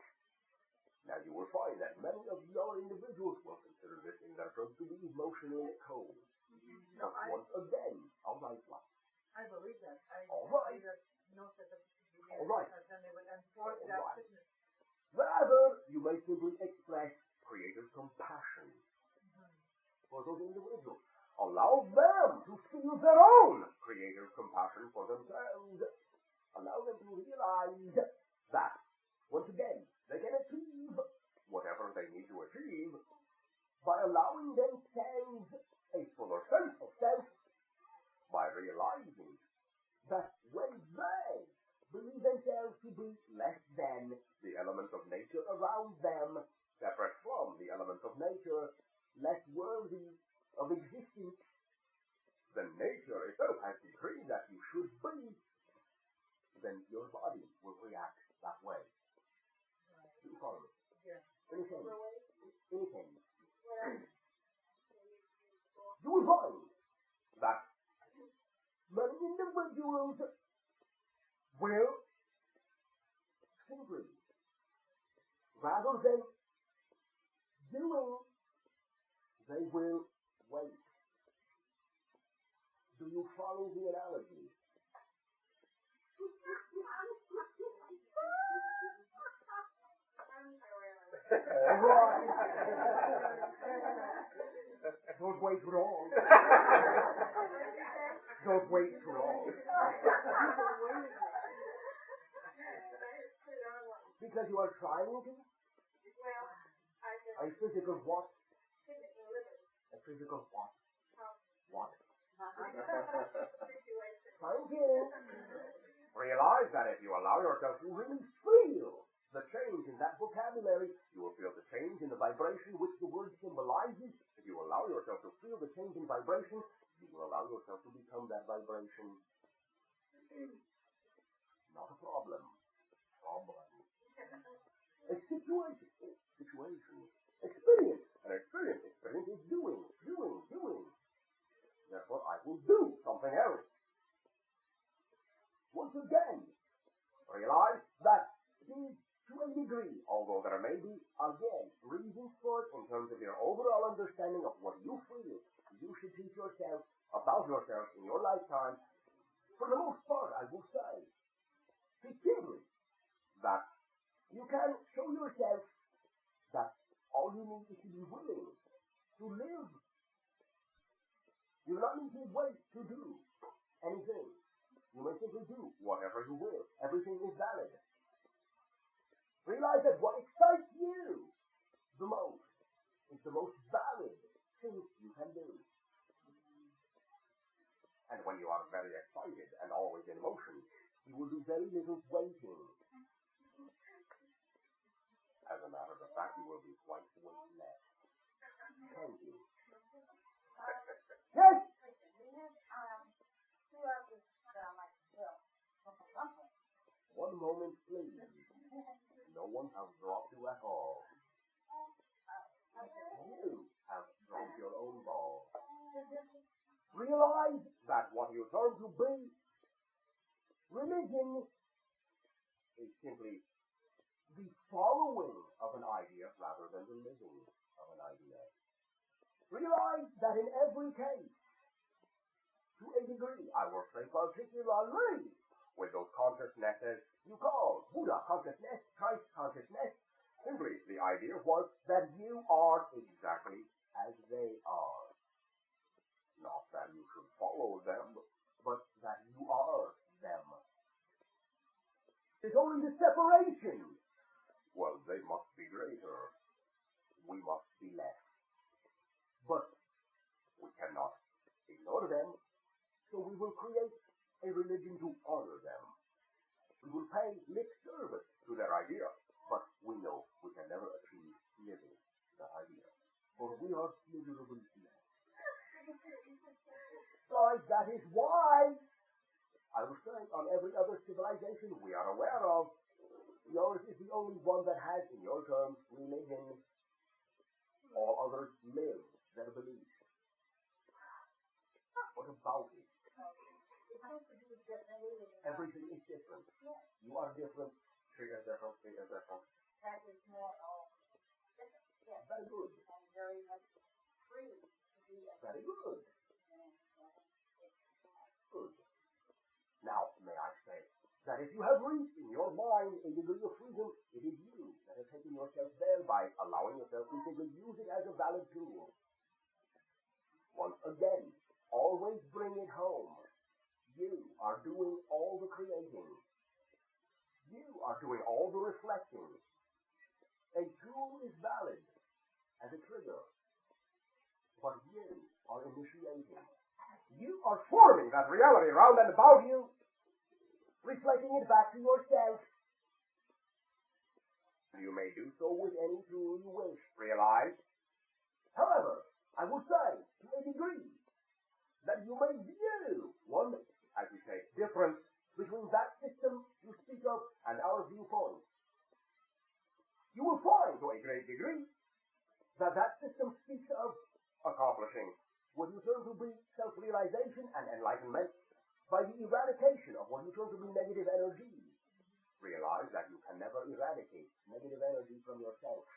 Now, you will find that many of your individuals will consider this in their terms to be emotionally cold. No, But once again, all right, I believe that. All right. I just know that the All right. because then they would enforce All that right. fitness. Rather, you may simply express creative compassion for those individuals. Allow them to feel their own creative compassion for themselves. Allow them to realize that, once again, they can achieve whatever they need to achieve by allowing themselves a fuller sense of self, by realizing that when they believe themselves to be less than the elements of nature around them, separate from the elements of nature, less worthy of existence, then nature itself has decreed that you should be, then your body will react that way. Do you follow me? Yeah. Anything. You will find that many individuals will simply, rather than doing, they will wait. Do you follow the analogy? Don't wait too long. Don't wait too long. Because you are trying to? Well, I just A physical what? physical liberty. A physical what? What? Situation. Thank you. Realize that if you allow yourself to really feel the change in that vocabulary, you will feel the change in the vibration which the word symbolizes. If you allow yourself to feel the change in vibration, you will allow yourself to become that vibration. Not a problem. Problem. A situation. Situation. Experience. An experience. Experience is doing. Therefore, I will do something else. Once again, realize that to a degree, although there may be, again, reasons for it in terms of your overall understanding of what you feel, you should teach yourself about yourself in your lifetime. For the most part, I will say, securely, that you can show yourself that all you need is to be willing to live. You do not need to wait to do anything. You may simply do whatever you will. Everything is valid. Realize that what excites you the most is the most valid thing you can do. And when you are very excited and always in motion, you will do very little waiting. As a matter of fact, you will be quite weightless. Thank you. Yes? One moment, please. No one has dropped you at all. You have dropped your own ball. Realize that what you term to be religion is simply the following of an idea rather than the living of an idea. Realize that in every case, to a degree, I will say particularly with those consciousnesses you call Buddha consciousness, Christ consciousness, simply the idea was that you are exactly as they are. Not that you should follow them, but that you are them. It's only the separation. Well, they must be greater. We must be less. But we cannot ignore them, so we will create a religion to honor them. We will pay lip service to their idea, but we know we can never achieve living that idea, for we are miserable less. Guys, that is why I was saying on every other civilization we are aware of, yours is the only one that has, in your terms, religion. All others live their beliefs. What about it? Everything is different. You are different. She is different. She is different. That is more different. Yes. Very good. And very much free to be a Very good. Good. Now, may I say that if you have reached in your mind a degree of freedom, it is you that have taken yourself there by allowing yourself to simply use it as a valid tool. Once again, always bring it home. You are doing all the creating. You are doing all the reflecting. A tool is valid as a trigger, but you are initiating. You are forming that reality around and about you, reflecting it back to yourself. You may do so with any tool you wish, realize. However, I would say, to a degree, that you may view one, as we say, difference between that system you speak of and our viewpoint. You will find, to a great degree, that that system speaks of accomplishing what you term to be self-realization and enlightenment by the eradication of what you term to be negative energy. Realize that you can never eradicate negative energy from yourself.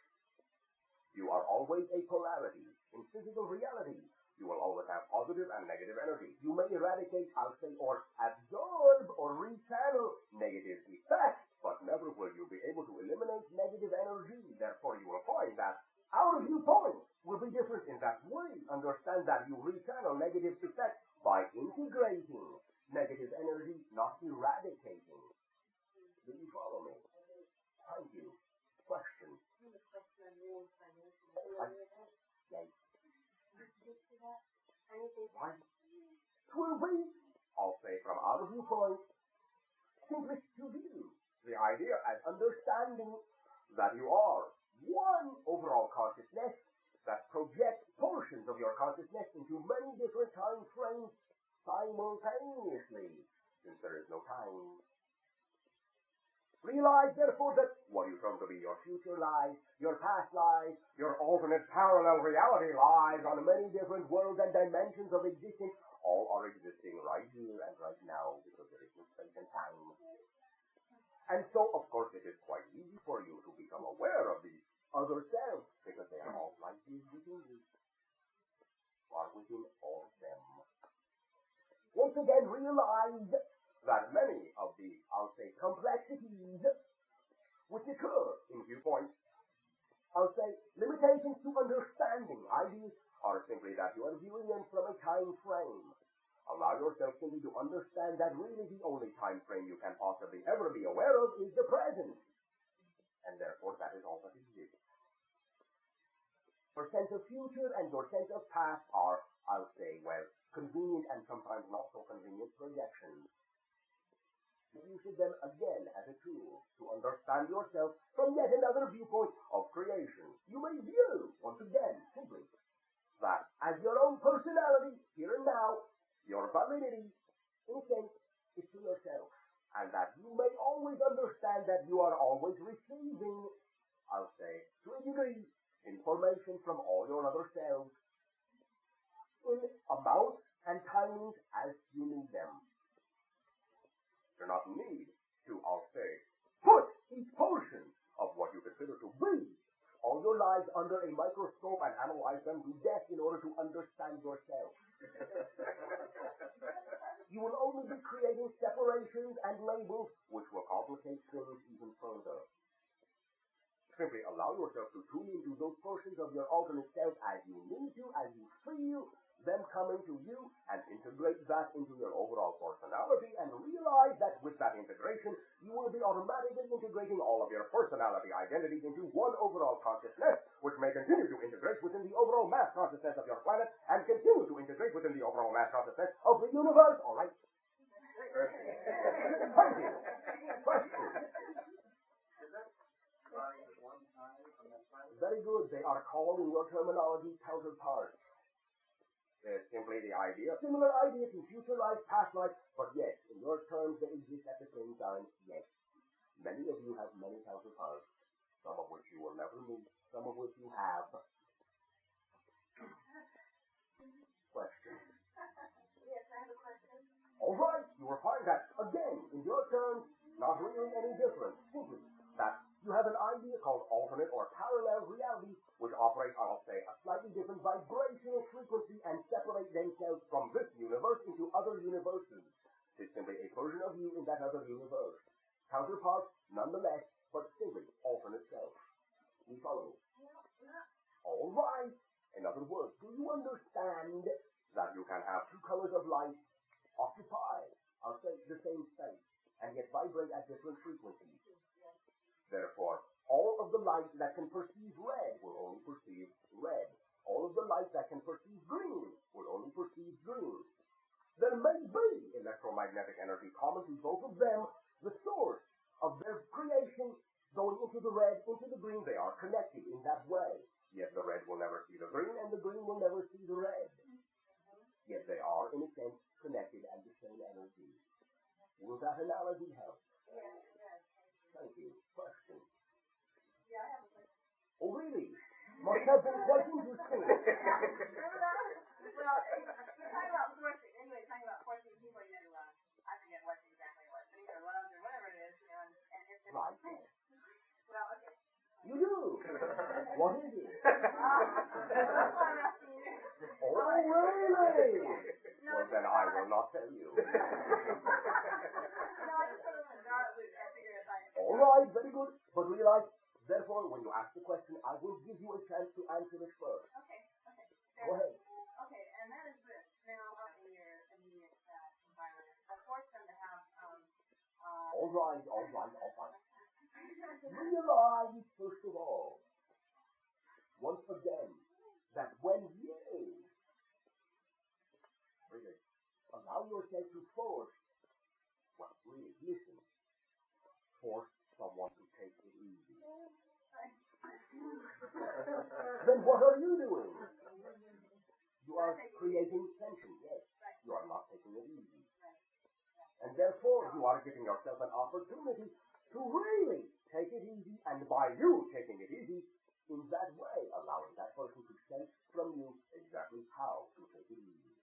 You are always a polarity. In physical reality, you will always have positive and negative energy. You may eradicate, I'll say, or absorb or rechannel negative effects, but never will you be able to eliminate negative energy. Therefore, you will find that our viewpoint will be different in that we understand that you rechannel negative effects by integrating negative energy, not eradicating. Do you follow me? Thank you. Question. Yes. Why? It will be, I'll say from our viewpoint, simply to view the idea as understanding that you are one overall consciousness that projects portions of your consciousness into many different time frames simultaneously, since there is no time. Realize, therefore, that what you term to be your future lies, your past lies, your alternate parallel reality lies on many different worlds and dimensions of existence. All are existing right here and right now because there is no space and time. And so, of course, it is quite easy for you to become aware of these other selves because they are all right here within you, are within all of them. Once again, realize that many of the, I'll say, complexities which occur in viewpoints, I'll say, limitations to understanding ideas are simply that you are viewing them from a time frame. Allow yourself simply to understand that really the only time frame you can possibly ever be aware of is the present. And therefore that is all that exists. Your sense of future and your sense of past are, I'll say, well, convenient and sometimes not so convenient projections. Use them again as a tool to understand yourself from yet another viewpoint of creation. You may view, once again, simply, that as your own personality, here and now, your validity, in a sense, is to yourself. And that you may always understand that you are always receiving, I'll say, to a degree, information from all your other selves in amounts and timings as you need them. You do not need to, I'll say, put each portion of what you consider to be all your lives under a microscope and analyze them to death in order to understand yourself. You will only be creating separations and labels which will complicate things even further. Simply allow yourself to tune into those portions of your alternate self as you need to, as you feel them coming to you, and integrate that into your overall personality, and realize that with that integration, you will be automatically integrating all of your personality identities into one overall consciousness, which may continue to integrate within the overall mass consciousness of your planet, and continue to integrate within the overall mass consciousness of the universe. All right? Thank you. Question. Very good. They are called, in your terminology, counterparts. There's simply the idea, similar idea to future life, past life, but yes, in your terms they exist at the same time, yes. Many of you have many counterparts, some of which you will never meet, some of which you have. Question. Yes, I have a question. All right, you will find that, again, in your terms, not really any different. Simply that you have an idea called alternate or parallel reality, which operate, I'll say, a slightly different vibrational frequency and separate themselves from this universe into other universes. It's simply a version of you in that other universe. Counterparts, nonetheless, but simply alternate self. You follow me? All right. In other words, do you understand that you can have two colors of light occupy, I'll say, the same space, and yet vibrate at different frequencies? Therefore, all of the light that can perceive red will only perceive red. All of the light that can perceive green will only perceive green. There may be electromagnetic energy common to both of them, the source of their creation going into the red, into the green. They are connected in that way. Yet the red will never see the green, and the green will never see the red. Yet they are, in a sense, connected at the same energy. Will that analogy help? Thank you. Question. Yeah, I have a question. Oh, really? Must have been quite interesting. Remember that? Well, you're talking about forcing. Anyway, talking about forcing people into, I forget what exactly it was, but either loves or whatever it is, you know, and if it's... Right. Well, okay. You do? What is it? That's why I'm asking you. Oh, really? No, Well, then I will not tell you. No, I just put it in the jar at Luke. I figured if I... All right, very good. But realize, therefore, when you ask the question, I will give you a chance to answer it first. Okay. Go ahead. Okay, and then force them to have, All right. Realize, first of all, once again, that when you really allow yourself to force, well, really, listen, force someone to take it easy, then what are you doing? You are creating tension, yes. You are not taking it easy. And therefore, you are giving yourself an opportunity to really take it easy, and by you taking it easy, in that way, allowing that person to sense from you exactly how to take it easy.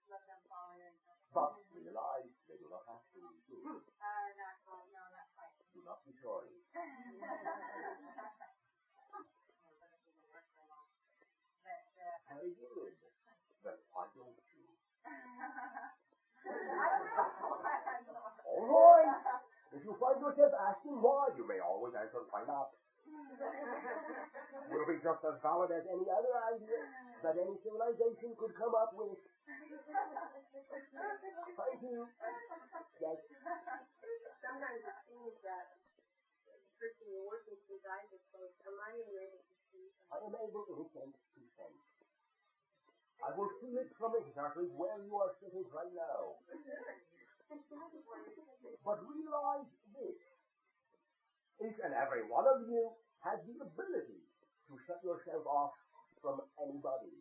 just let them follow you. But realize they do not have to. No, not quite. Do not be sorry. Very good. Then why don't you? All right. If you find yourself asking why, you may always answer, why not? Will be just as valid as any other idea that any civilization could come up with. Thank you. Yes. Sometimes it seems that the person you're working through's eyes are closed. Am I able to see? I am able, in a sense, to sense. I will feel it from exactly where you are sitting right now. But realize this. Each and every one of you has the ability to shut yourself off from anybody.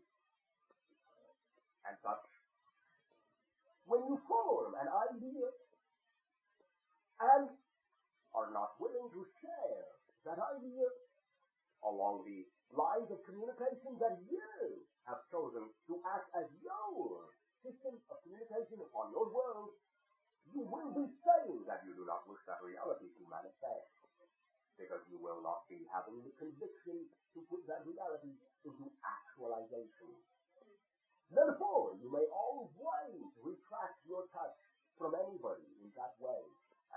And such, when you form an idea and are not willing to share that idea along the lines of communication that you have chosen to act as your system of communication upon your world, you will be saying that you do not wish that reality to manifest, because you will not be having the conviction to put that reality into actualization. Therefore, you may always retract your touch from anybody in that way,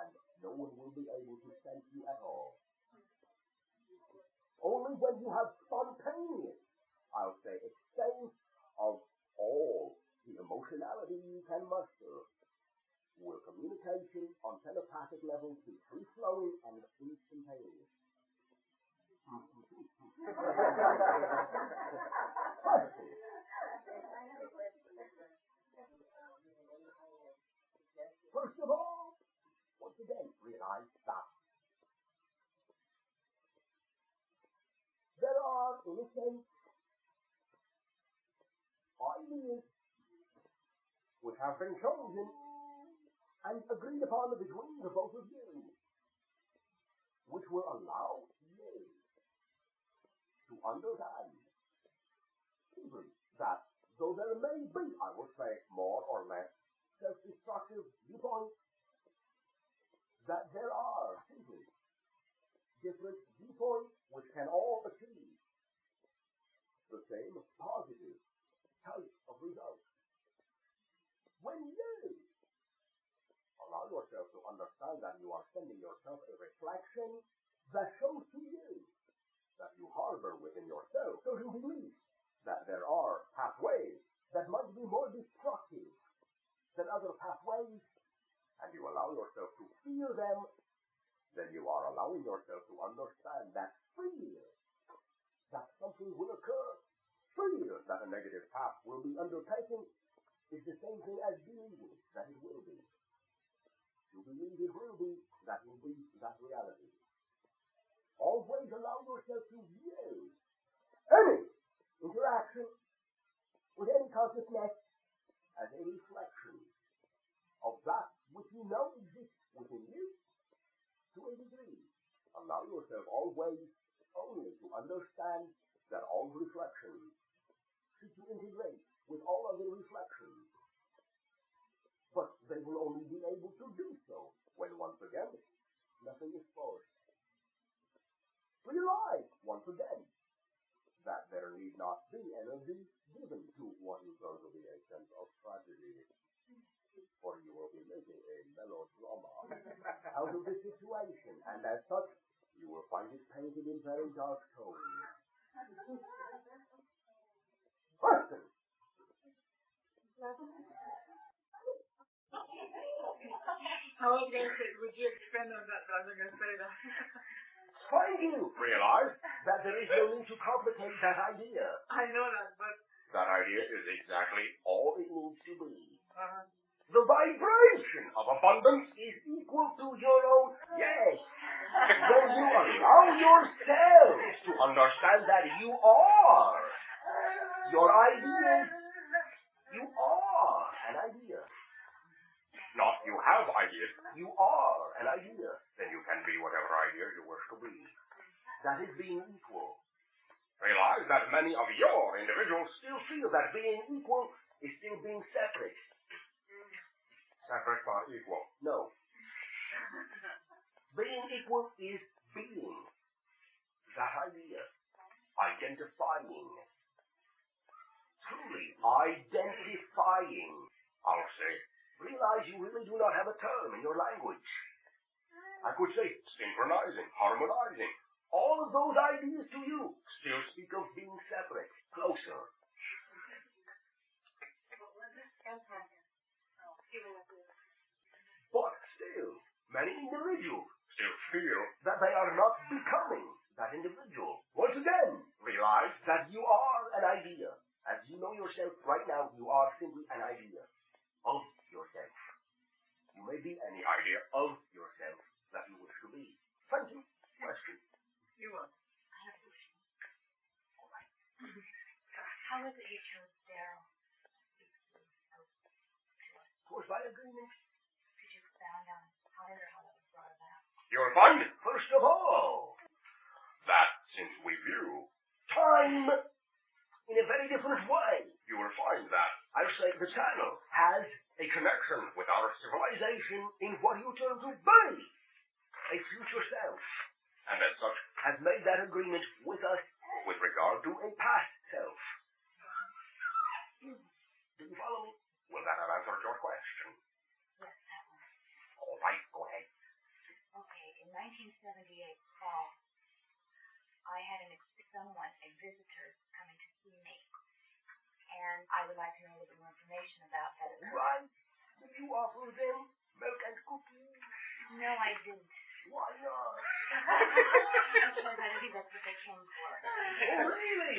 and no one will be able to sense you at all. Only when you have spontaneous, I'll say, exchange of all the emotionality you can muster, will communication on telepathic levels be free-flowing and instantaneous. First of all, once again, realize that there are, in a sense, ideas which have been chosen and agreed upon between the both of you, which will allow you to understand even that though there may be, I would say, more or less self-destructive viewpoints, that there are simply different viewpoints which can all achieve the same positive type of result. When you allow yourself to understand that you are sending yourself a reflection that shows to you that you harbor within yourself certain beliefs that there are pathways that might be more destructive than other pathways, and you allow yourself to feel them, then you are allowing yourself to understand that fear that something will occur, fear that a negative path will be undertaken, is the same thing as believing that it will be. To believe it will be that reality. Always allow yourself to view any interaction with any consciousness as a reflection of that which you know exists within you to a degree. Allow yourself always only to understand that all reflections should you integrate with all other reflections. But they will only be able to do so when, once again, nothing is forced. Realize, once again, that there need not be energy given to what is going to be a sense of tragedy, for you will be making a melodrama out of the situation, and as such, you will find it painted in very dark tones. Question! I was going to say, would you expand on that? I was going to say that. Thank you. Realize that there is no need to complicate that idea. I know that, but... That idea is exactly all it needs to be. Uh-huh. The vibration of abundance is equal to your own. Yes. When you allow yourself to understand that you are your ideas, you are an idea. Not you have ideas, you are an idea. Then you can be whatever idea you wish to be. That is being equal. Realize that many of your individuals still feel that being equal is still being separate. Separate but equal. No. Being equal is being. That idea. Identifying. Truly identifying, I'll say. Realize you really do not have a term in your language. I could say synchronizing, harmonizing. All of those ideas to you still speak of being separate, closer. But still, many individuals still feel that they are not becoming that individual. Once again, realize that you are an idea. As you know yourself right now, you are simply an idea of yourself. You may be any idea of yourself that you wish to be. Thank you. Question? You are. I have a question. All right. How was it you chose Daryl? Of course, by agreement. Could you expound on how that was brought about? You'll find, first of all, that since we view time in a very different way, you will find that, I'll say, the channel has a connection with our civilization in what you term to be a future self, and as such has made that agreement with us with regard to a past self. Do you follow me? Will that have answered your question? Yes, that one. All right, go ahead. Okay, in 1978 fall, I had a visitor coming to see me, and I would like to know a little bit more information about that. Right. Did you offer them milk and cookies? No, I didn't. Why not? Because I don't think that's what they came for. Oh, really?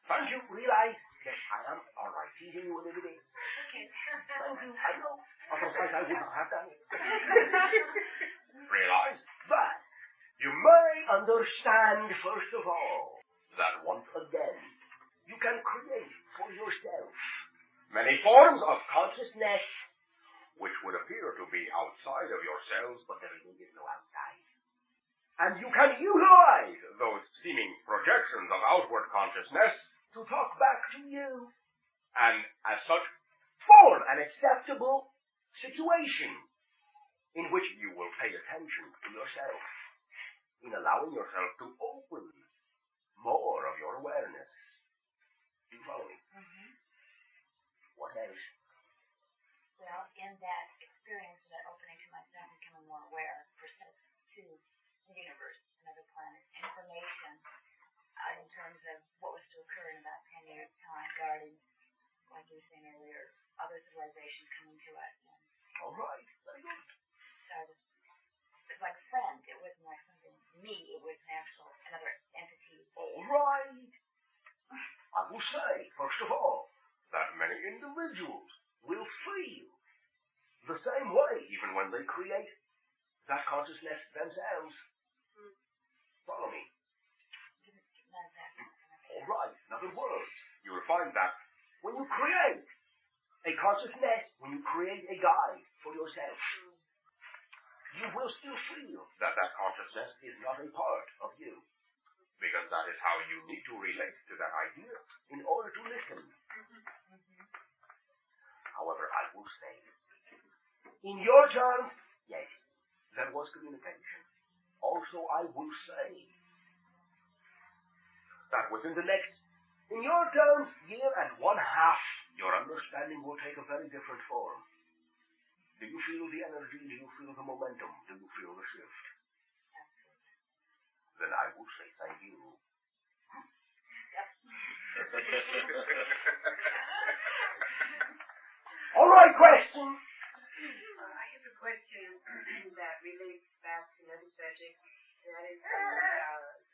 Don't you realize that I am all right teasing you a little bit? Okay. Thank you. I know. Otherwise I would not have done it. Realize that you may understand, first of all, that once again you can create for yourself many forms of consciousness which would appear to be outside of yourselves, but there really is no outside. And you can utilize those seeming projections of outward consciousness to talk back to you, and as such form an acceptable situation in which you will pay attention to yourself, in allowing yourself to open more of your awareness. Do you follow me? Mm-hmm. What else? Well, in that experience, that opening to myself, becoming more aware, to the universe and other planets, information in terms of what was to occur in about 10 years' time, regarding, like you were saying earlier, other civilizations coming to us. And all right, very good. So it was like a friend. It wasn't like something me. It was another entity. All right. I will say, first of all, that many individuals will feel the same way even when they create that consciousness themselves. Follow me. All right. In other words, you will find that when you create a consciousness, when you create a guide for yourself, you will still feel that that consciousness is not a part of you. Because that is how you need to relate to that idea in order to listen. However, I will say, in your terms, yes, there was communication. Also, I will say that within the next, in your terms, year and 1/2, your understanding will take a very different form. Do you feel the energy? Do you feel the momentum? Do you feel the shift? Then I will say thank you. All right, question. I have a question that relates back to another subject, and that is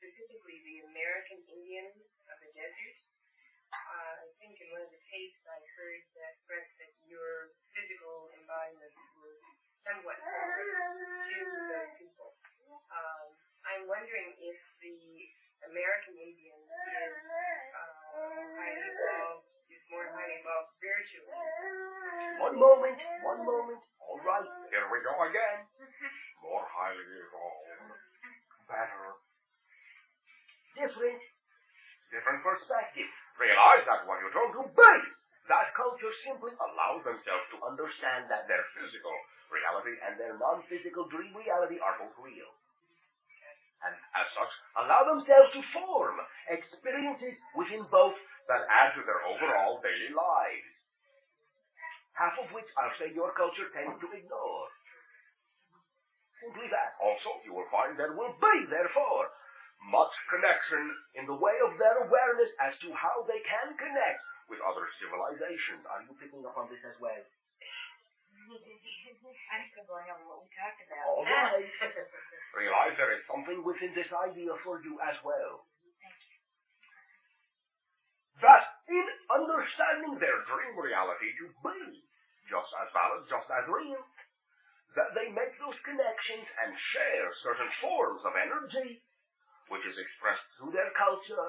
specifically the American Indians of the desert. I think in one of the tapes I heard that expressed that your physical embodiment was somewhat similar to those people. I'm wondering if the American Indian is more highly evolved spiritually. One moment. All right, here we go again. More highly evolved. Better. Different perspective. Realize that what you're trying to be, that culture simply allows themselves to understand that their physical reality and their non-physical dream reality are both real. And as such, allow themselves to form experiences within both that add to their overall daily lives. Half of which I'll say your culture tends to ignore. Simply that. Also, you will find there will be, therefore, much connection in the way of their awareness as to how they can connect with other civilizations. Are you picking up on this as well? I'm still going over what we talked about. All right. Realize there is something within this idea for you as well. Thank you. That in understanding their dream reality to be just as valid, just as real, that they make those connections and share certain forms of energy which is expressed through their culture,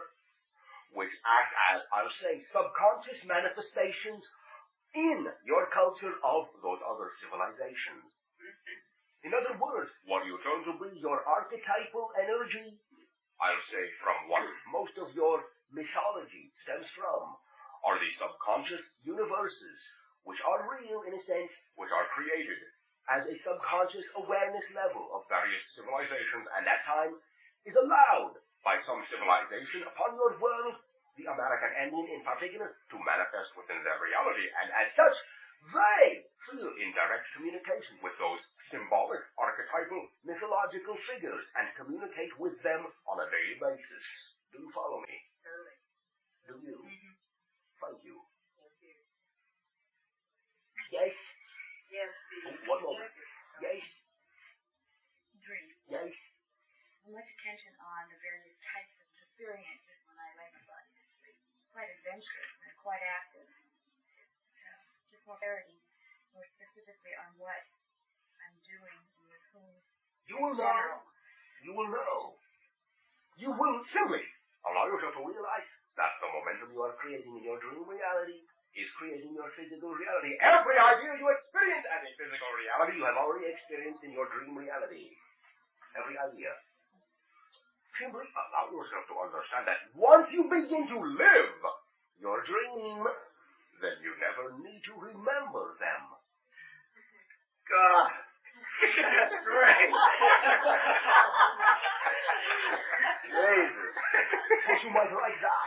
which act as, I'll say, subconscious manifestations in your culture of those other civilizations. In other words, what you turn to be your archetypal energy, I'll say from what most of your mythology stems from, are the subconscious universes, which are real in a sense, which are created as a subconscious awareness level of various civilizations, and at time is allowed by some civilization upon your world, the American Indian in particular, to manifest within their reality. And as such, they feel in direct communication with those symbolic, archetypal, mythological figures and communicate with them on a daily basis. Do you follow me? Totally. Do you? Mm-hmm. Thank you. Thank you. Yes? Yes. One moment. Yes? Dream. Yes? Much attention on the various types of experiences when I lay my body to sleep. Quite adventurous and quite active. Just more clarity, more specifically on what I'm doing and with whom. You will know. You will know. You will simply allow yourself to realize that the momentum you are creating in your dream reality is creating your physical reality. Every idea you experience as a physical reality, you have already experienced in your dream reality. Every idea. Simply allow yourself to understand that once you begin to live your dream, then you never need to remember them. God. That's great. Jesus. Thought you might like that.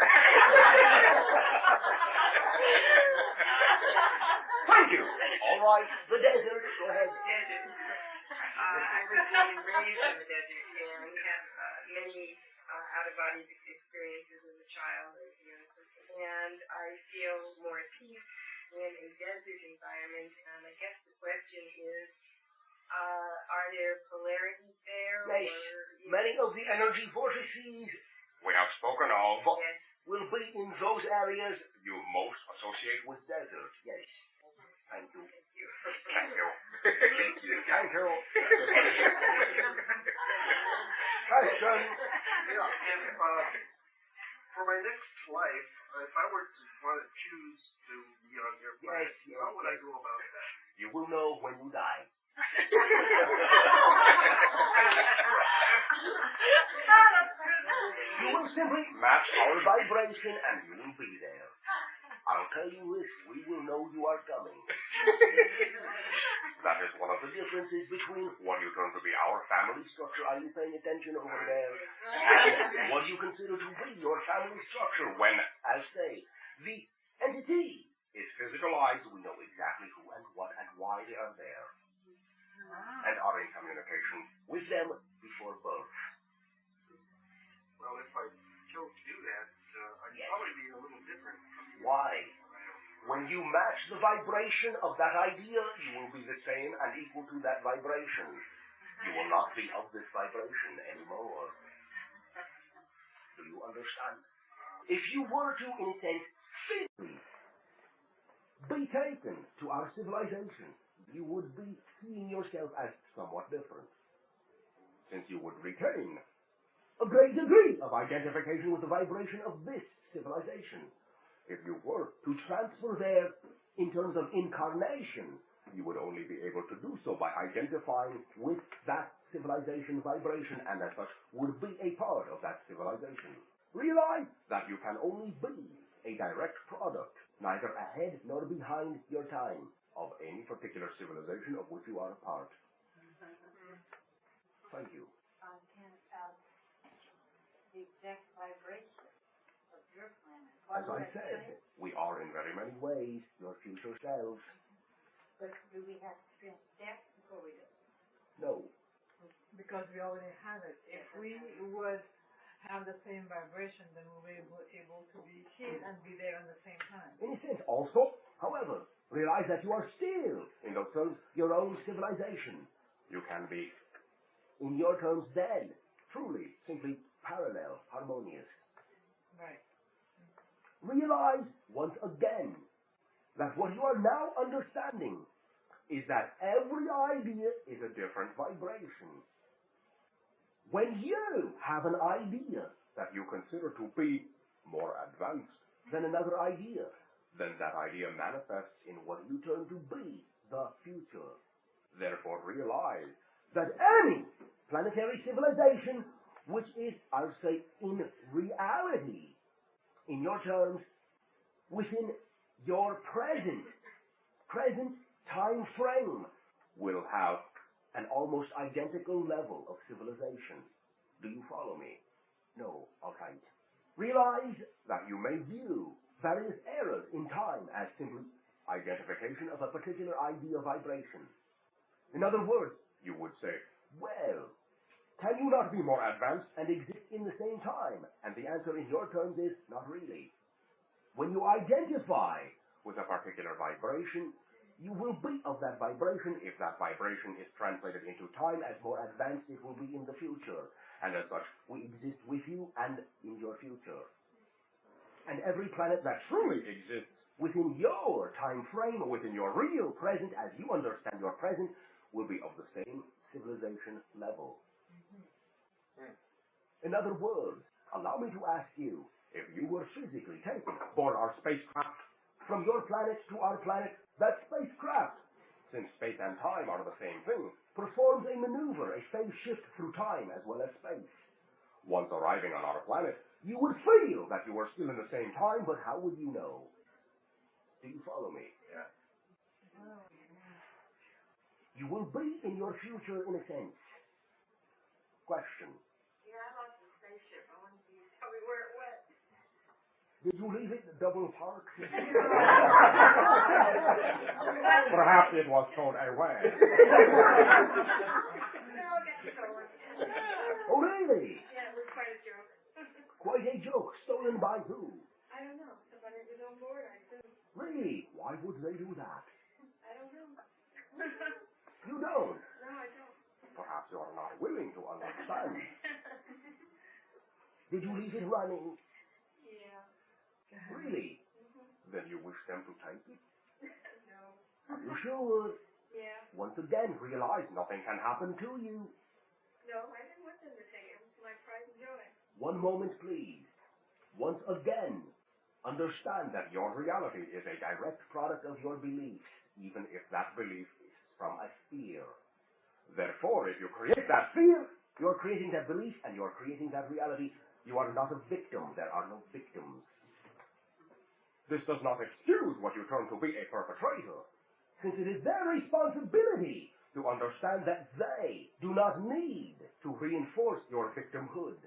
Thank you. All right, the desert. Go ahead. Desert. I was born and raised in the desert, and had many out-of-body experiences as a child and as a young person. And I feel more at peace in a desert environment. And I guess the question is, are there polarities there? Yes. Or, Many of the energy vortices we have spoken of will be in those areas you most associate with desert. Yes. Thank you. Thank you. Thank you. Thank you. Question. Yeah, for my next life, if I were to want to choose to be on your planet, how would I go about that? You will know when you die. You will simply match our vibration and you will be there. I'll tell you this, we will know you are coming. That is one of the differences between what you term to be our family structure. Are you paying attention over there? And what you consider to be your family structure when, as say, the entity is physicalized, we know exactly who and what and why they are there. And are in communication with them before birth. Well, if I chose to do that, I'd probably be in a little Why? When you match the vibration of that idea, you will be the same and equal to that vibration. You will not be of this vibration anymore. Do you understand? If you were to, in a sense, physically be taken to our civilization, you would be seeing yourself as somewhat different, since you would retain a great degree of identification with the vibration of this civilization. If you were to transfer there in terms of incarnation, you would only be able to do so by identifying with that civilization vibration, and as such would be a part of that civilization. Realize that you can only be a direct product, neither ahead nor behind your time, of any particular civilization of which you are a part. Thank you. The exact vibration of your planet. As I said, we are in very many ways your future selves. But do we have to experience that before we do? No. Because we already have it. If we would have the same vibration, then we will be able to be here and be there at the same time. In a sense, also, however, realize that you are still, in those terms, your own civilization. You can be, in your terms, dead, truly, simply parallel, harmonious. Right. Realize, once again, that what you are now understanding is that every idea is a different vibration. When you have an idea that you consider to be more advanced than another idea, then that idea manifests in what you term to be the future. Therefore, realize that any planetary civilization which is, I'll say, in reality, in your terms, within your present time frame, will have an almost identical level of civilization. Do you follow me? No? All right. Realize that you may view various eras in time as simply identification of a particular idea vibration. In other words, you would say, well, can you not be more advanced and exist in the same time? And the answer in your terms is, not really. When you identify with a particular vibration, you will be of that vibration. If that vibration is translated into time as more advanced, it will be in the future. And as such, we exist with you and in your future. And every planet that truly exists within your time frame, or within your real present, as you understand your present, will be of the same civilization level. In other words, allow me to ask you, if you were physically taken aboard our spacecraft from your planet to our planet, that spacecraft, since space and time are the same thing, performs a maneuver, a phase shift through time as well as space. Once arriving on our planet, you would feel that you were still in the same time, but how would you know? Do you follow me? Yeah. You will be in your future in a sense. Question. Yeah, I like the spaceship. I wanted you to tell me where it went. Did you leave it double parked? Perhaps it was thrown away. No, it got stolen. Oh, really? Yeah, it was quite a joke. Quite a joke. Stolen by who? I don't know. Somebody was on board, I assume. Really? Why would they do that? I don't know. You don't. No, I don't. Perhaps you are not willing to understand. Did you leave it running? Yeah. Really? Then you wish them to take it? No. Are you sure? Yeah. Once again, realize nothing can happen to you. No, I didn't want them to take it. It was my pride and joy. One moment, please. Once again, understand that your reality is a direct product of your beliefs, even if that belief is from a fear. Therefore, if you create that fear, you're creating that belief and you're creating that reality. You are not a victim. There are no victims. This does not excuse what you term to be a perpetrator, since it is their responsibility to understand that they do not need to reinforce your victimhood.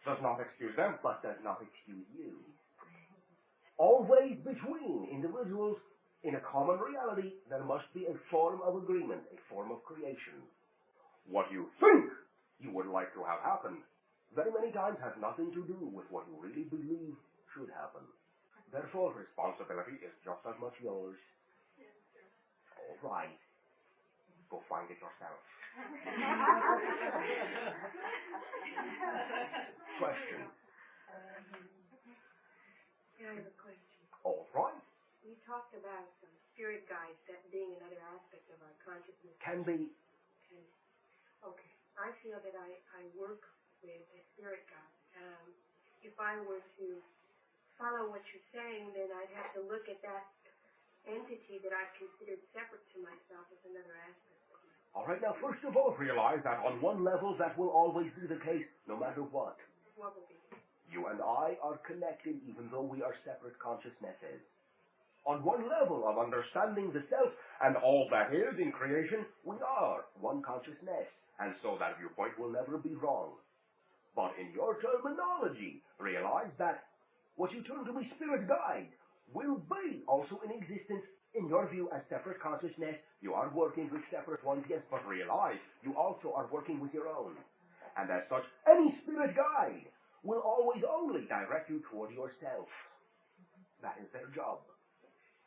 Does not excuse them, but does not excuse you. Always between individuals in a common reality, there must be a form of agreement, a form of creation. What you think you would like to have happen very many times has nothing to do with what you really believe should happen. Therefore, responsibility is just as much yours. All right. Go find it yourself. Question. I have a question. All right. You talked about some spirit guides, that being another aspect of our consciousness. Can be. Okay. I feel that I work with a spirit guide. If I were to follow what you're saying, then I'd have to look at that entity that I've considered separate to myself as another aspect of myself. All right. Now, first of all, realize that on one level, that will always be the case, no matter what. What will be? You and I are connected even though we are separate consciousnesses. On one level of understanding the self and all that is in creation, we are one consciousness, and so that viewpoint will never be wrong. But in your terminology, realize that what you term to be spirit guide will be also in existence in your view as separate consciousness. You are working with separate ones, yes, but realize you also are working with your own. And as such, any spirit guide will always only direct you toward yourself. That is their job,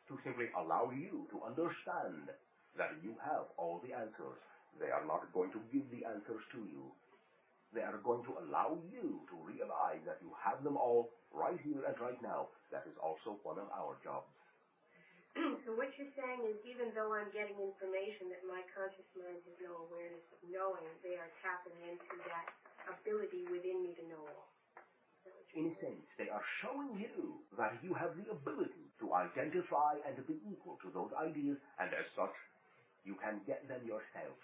to simply allow you to understand that you have all the answers. They are not going to give the answers to you. They are going to allow you to realize that you have them all right here and right now. That is also one of our jobs. So what you're saying is, even though I'm getting information that my conscious mind has no awareness of knowing, they are tapping into that ability within me to know all. In a sense, they are showing you that you have the ability to identify and to be equal to those ideas, and as such, you can get them yourself.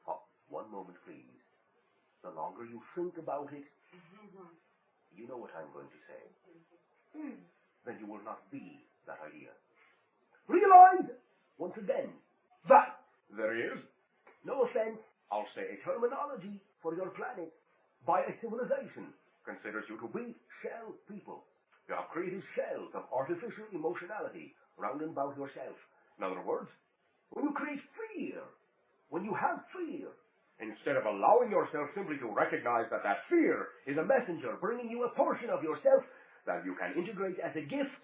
Oh, one moment, please. The longer you think about it, you know what I'm going to say. Then you will not be that idea. Realize, once again, that there is, no offense, I'll say a terminology for your planet, by a civilization considers you to be shell people. You have created shells of artificial emotionality round and about yourself. In other words, when you create fear, when you have fear, instead of allowing yourself simply to recognize that that fear is a messenger bringing you a portion of yourself that you can integrate as a gift,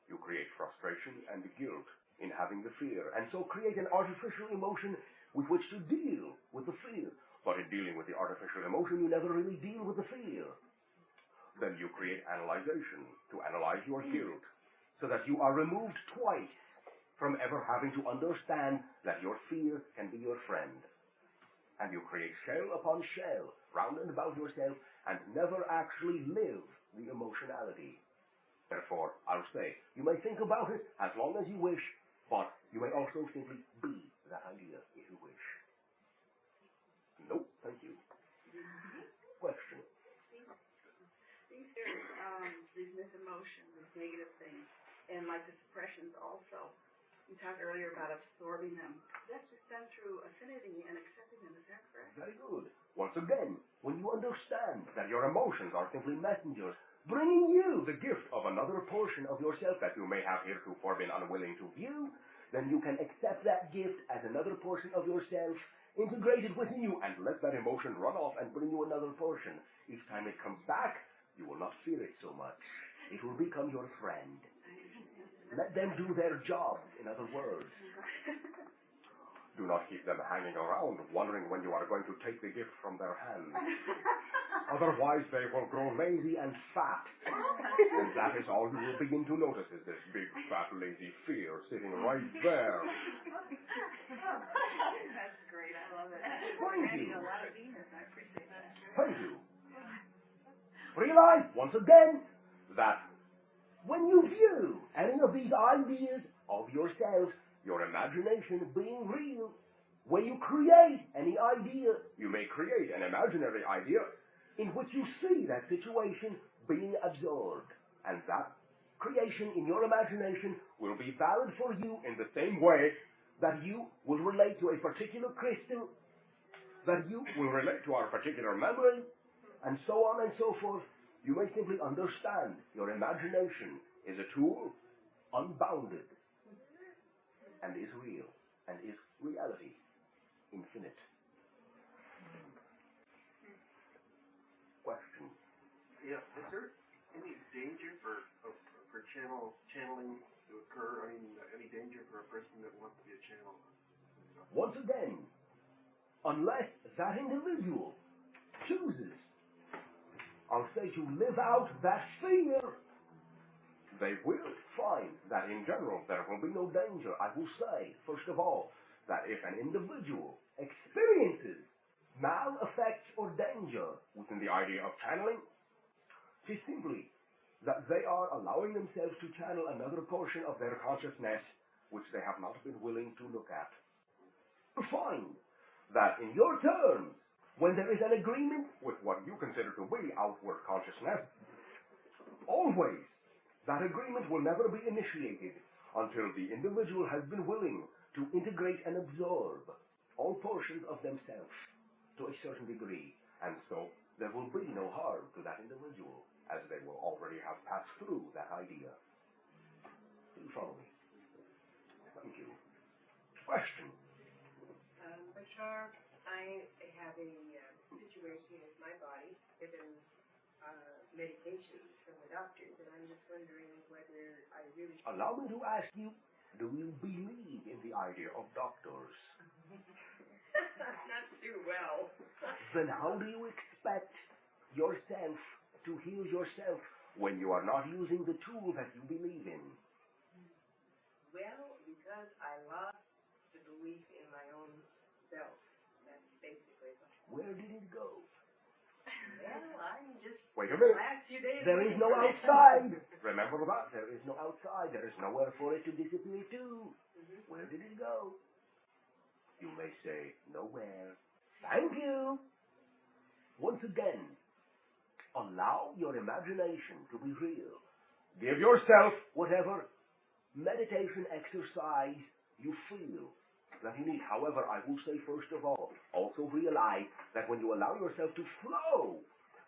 you create frustration and guilt in having the fear, and so create an artificial emotion with which to deal with the fear. But in dealing with the artificial emotion, you never really deal with the fear. Then you create analyzation to analyze your guilt, so that you are removed twice from ever having to understand that your fear can be your friend. And you create shell upon shell round and about yourself and never actually live the emotionality. Therefore, I'll say, you may think about it as long as you wish, but you may also simply be that idea if you wish. Nope, thank you. Question. These misemotions, these negative things, and like the suppressions also. You talked earlier about absorbing them. That's just done through affinity and accepting them, is that correct? Very good. Once again, when you understand that your emotions are simply messengers, bringing you the gift of another portion of yourself that you may have heretofore been unwilling to view, then you can accept that gift as another portion of yourself, integrate it within you, and let that emotion run off and bring you another portion. Each time it comes back, you will not fear it so much. It will become your friend. Let them do their job, in other words. Do not keep them hanging around, wondering when you are going to take the gift from their hand. Otherwise, they will grow lazy and fat. And that is all you will begin to notice, is this big, fat, lazy fear sitting right there. That's great. I love it. Thank you. A lot of Venus. I appreciate that. Thank you. Realize, once again, that when you view any of these ideas of yourself, your imagination being real, when you create any idea, you may create an imaginary idea in which you see that situation being absorbed. And that creation in your imagination will be valid for you in the same way that you will relate to a particular crystal, that you will relate to our particular memory, and so on and so forth. You may simply understand your imagination is a tool, unbounded, and is real, and is reality, infinite. Yeah. Is there any danger for channeling to occur? I mean, any danger for a person that wants to be a channel? Once again, unless that individual chooses, I'll say, to live out that fear, they will find that in general there will be no danger. I will say, first of all, that if an individual experiences mal effects or danger within the idea of channeling, it is simply that they are allowing themselves to channel another portion of their consciousness which they have not been willing to look at. You find that in your terms, when there is an agreement with what you consider to be outward consciousness, always that agreement will never be initiated until the individual has been willing to integrate and absorb all portions of themselves to a certain degree, and so there will be no harm to that individual, as they will already have passed through that idea. Do you follow me? Thank you. Question? Bashar, I have a situation with my body, given medications from the doctors, and I'm just wondering whether I really... Allow me to ask you, do you believe in the idea of doctors? Not too well. Then how do you expect yourself to heal yourself when you are not using the tool that you believe in? Well, because I lost the belief in my own self. That's basically what... Where did it go? Well, I'm just... Wait a minute. Last few days... There is no outside. Remember that. There is no outside. There is nowhere for it to disappear to. Mm-hmm. Where did it go? You may say, nowhere. Thank you. Once again, allow your imagination to be real. Give yourself whatever meditation exercise you feel that you need. However, I will say first of all, also realize that when you allow yourself to flow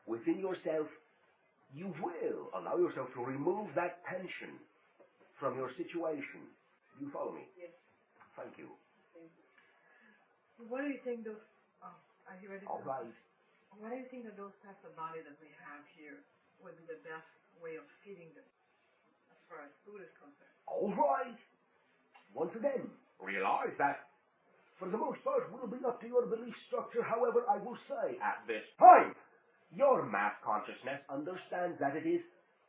within yourself, you will allow yourself to remove that tension from your situation. Do you follow me? Yes. Thank you. What do you think those... Oh, are you ready? All right. What do you think that those types of body that we have here would be the best way of feeding them as far as food is concerned? All right. Once again, realize that for the most part will be up to your belief structure. However, I will say at this time, your mass consciousness understands that it is,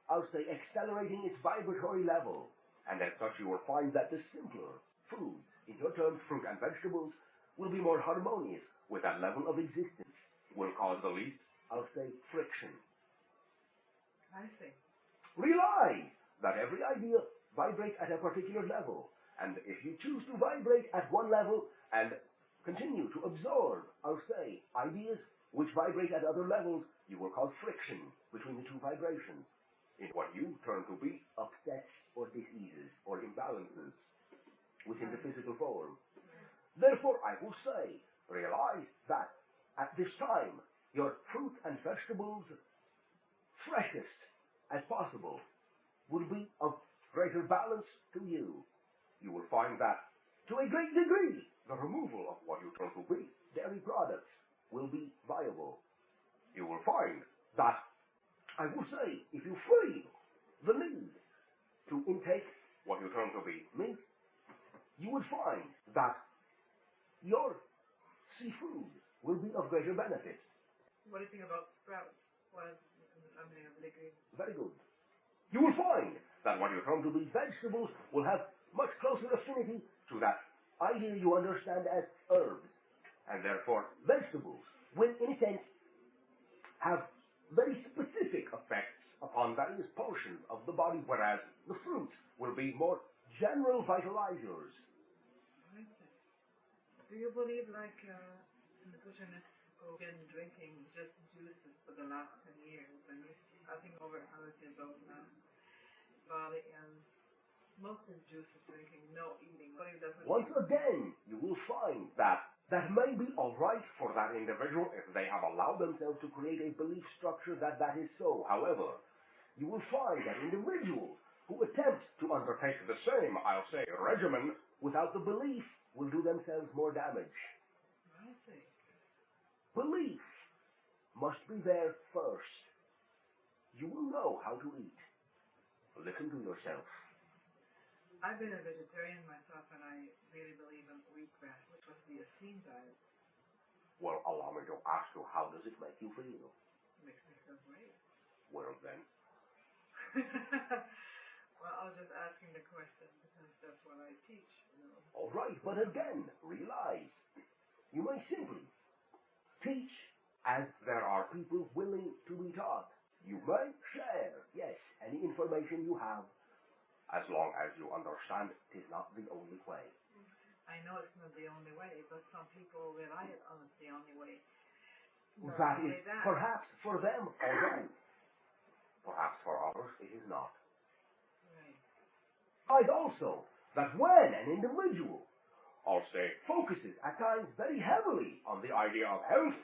I'll say, accelerating its vibratory level. And as such, you will find that the simpler food, in your terms, fruit and vegetables, will be more harmonious with that level of existence, will cause the least, I'll say, friction. I see. Realize that every idea vibrates at a particular level. And if you choose to vibrate at one level and continue to absorb, I'll say, ideas which vibrate at other levels, you will cause friction between the two vibrations in what you term to be upsets or diseases or imbalances within the physical form. Therefore, I will say, realize that at this time, your fruit and vegetables, freshest as possible, will be of greater balance to you. You will find that, to a great degree, the removal of what you term to be dairy products will be viable. You will find that, I will say, if you feel the need to intake what you term to be meat, you would find that your seafood will be of greater benefit. What do you think about sprouts? Very good. You will find that what you term to be vegetables will have much closer affinity to that idea you understand as herbs. And therefore, vegetables will, in a sense, have very specific effects upon various portions of the body, whereas the fruits will be more general vitalizers. Do you believe, like, nutritionists who've been drinking just juices for the last 10 years, and I think over 100 years old now, body and most of the juices drinking, no eating? Once again, you will find that that may be all right for that individual if they have allowed themselves to create a belief structure that that is so. However, you will find that individuals who attempt to undertake the same, I'll say, regimen without the belief will do themselves more damage. I see. Belief must be there first. you will know how to eat. Listen to yourself. I've been a vegetarian myself, and I really believe in wheatgrass, which was the Essene diet. Well, allow me to ask you, how does it make you feel? It makes me feel great. Well, then. Well, I was just asking the question because that's what I teach, you know. All right, but again, realize, you may simply teach as there are people willing to be taught. You may share, yes, any information you have, as long as you understand it is not the only way. I know it's not the only way, but some people rely on it's the only way. That is perhaps for them all right. Perhaps for others it is not. Right. Also, that when an individual, I'll say, focuses at times very heavily on the idea of health,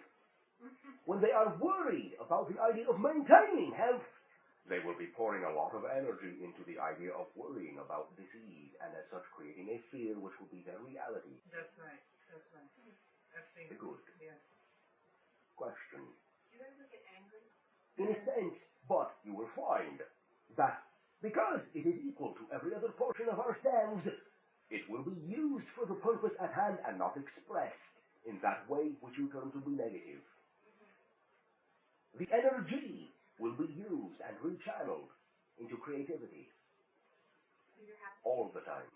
when they are worried about the idea of maintaining health, they will be pouring a lot of energy into the idea of worrying about disease, and as such creating a fear which will be their reality. That's right. That's right. I've seen it. Good. Yes. Question. Do you ever get angry? In a sense, but you will find that because it is equal to every other portion of ourselves, it will be used for the purpose at hand and not expressed in that way which you term to be negative. The energy will be used and rechanneled into creativity all the time,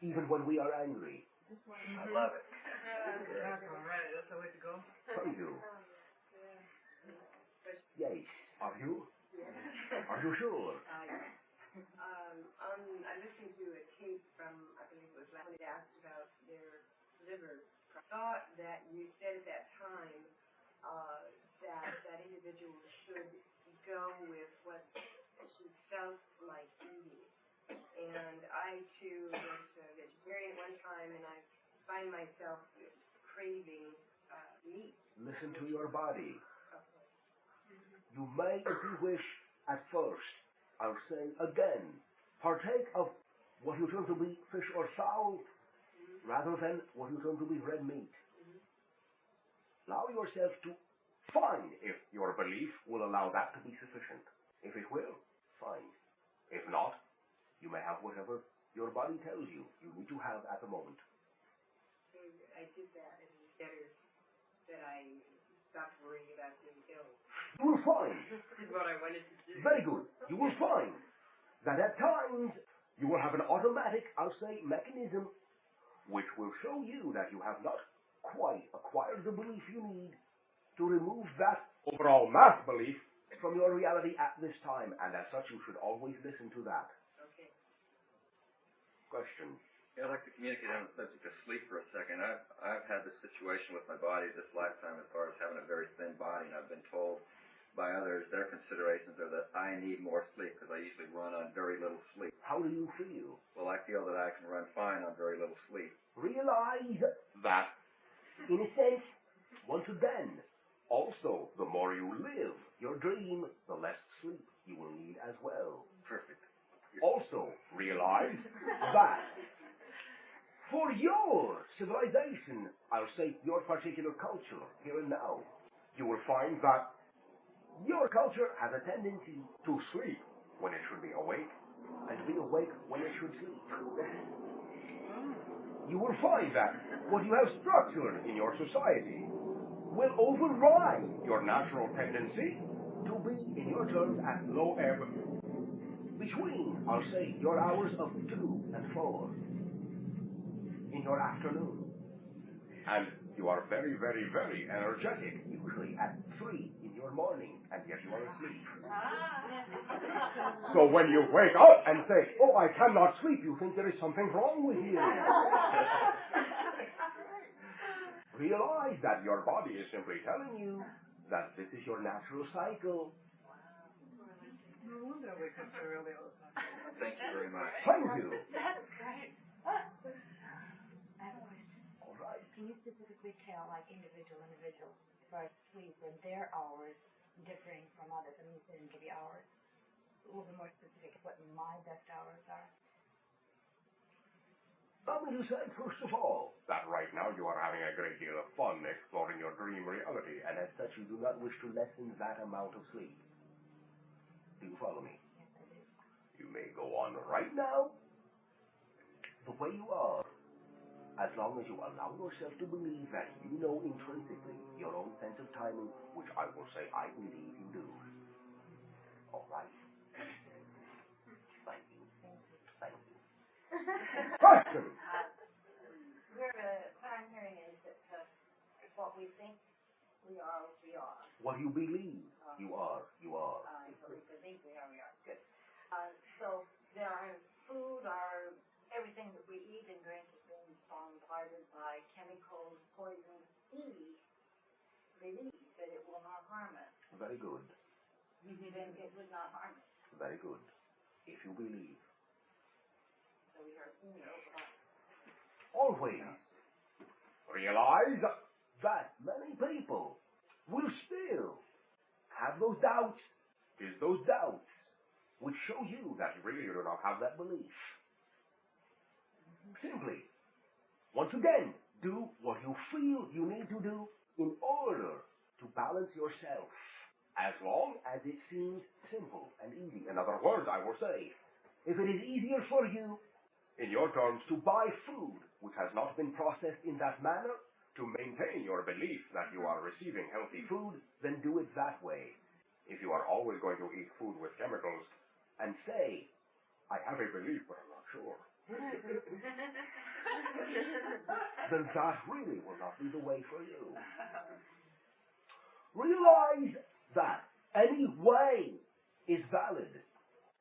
even when we are angry. I love it. That's all right. That's the way to go. Thank you. Yes. Are you? Are you sure? I listened to a tape from, I believe it was last when it asked about their liver. I thought that you said at that time that individual should go with what she felt like eating. And I, too, was a vegetarian at one time, and I find myself craving meat. Listen to your body. You may, if you wish, at first, I'll say again, partake of what you term to be fish or fowl, rather than what you term to be red meat. Allow yourself to find if your belief will allow that to be sufficient. If it will, fine. If not, you may have whatever your body tells you need to have at the moment. I did that, and it's better that I stop worrying about being ill. You will find. This is what I wanted to do. Very good. You will find that at times you will have an automatic, I'll say, mechanism which will show you that you have not quite acquired the belief you need to remove that overall mass belief from your reality at this time, and as such you should always listen to that. Okay. Question. Yeah, I'd like to communicate on the subject of sleep for a second. I've had this situation with my body this lifetime as far as having a very thin body, and I've been told by others their considerations are that I need more sleep because I usually run on very little sleep. How do you feel? Well, I feel that I can run fine on very little sleep. Realize that, in a sense, once again, also, the more you live your dream, the less sleep you will need as well. Perfect. Also, realize that for your civilization, I'll say your particular culture, here and now, you will find that your culture has a tendency to sleep when it should be awake, and to be awake when it should sleep. You will find that what you have structured in your society will override your natural tendency to be, in your terms, at low ebb between, I'll say, your hours of 2 and 4 in your afternoon. And you are very, very, very energetic, usually at 3 in your morning, and yet you are asleep. So when you wake up and say, oh, I cannot sleep, you think there is something wrong with you. Realize that your body is simply telling you that this is your natural cycle. No wonder we come so early all the time. Thank you very much. Thank you. That's great. I have a question. All right. Can you specifically tell, like individuals, as far as sleep and their hours differing from others? I mean, you didn't give you hours. A little bit more specific what my best hours are. Let me just say, first of all, that right now you are having a great deal of fun exploring your dream reality, and as such you do not wish to lessen that amount of sleep. now, the way you are, as long as you allow yourself to believe that you know intrinsically your own sense of timing, which I will say I believe you do. All right. Thank you. Thank you. Question. What I'm hearing is that what we think we are. What you believe you are. What we believe we are. Good. So there are food, everything that we eat and drink has been bombarded by chemicals, poisons. We believe that it will not harm us. Very good. Then it would not harm us. Very good. If you believe. So we are, Always realize that many people will still have those doubts. It is those doubts which show you that really you do not have that belief. Simply, once again, do what you feel you need to do in order to balance yourself, as long as it seems simple and easy. In other words, I will say, if it is easier for you, in your terms, to buy food which has not been processed in that manner, to maintain your belief that you are receiving healthy food, then do it that way. If you are always going to eat food with chemicals and say, I have a belief, but I'm not sure, then that really will not be the way for you. Realize that any way is valid.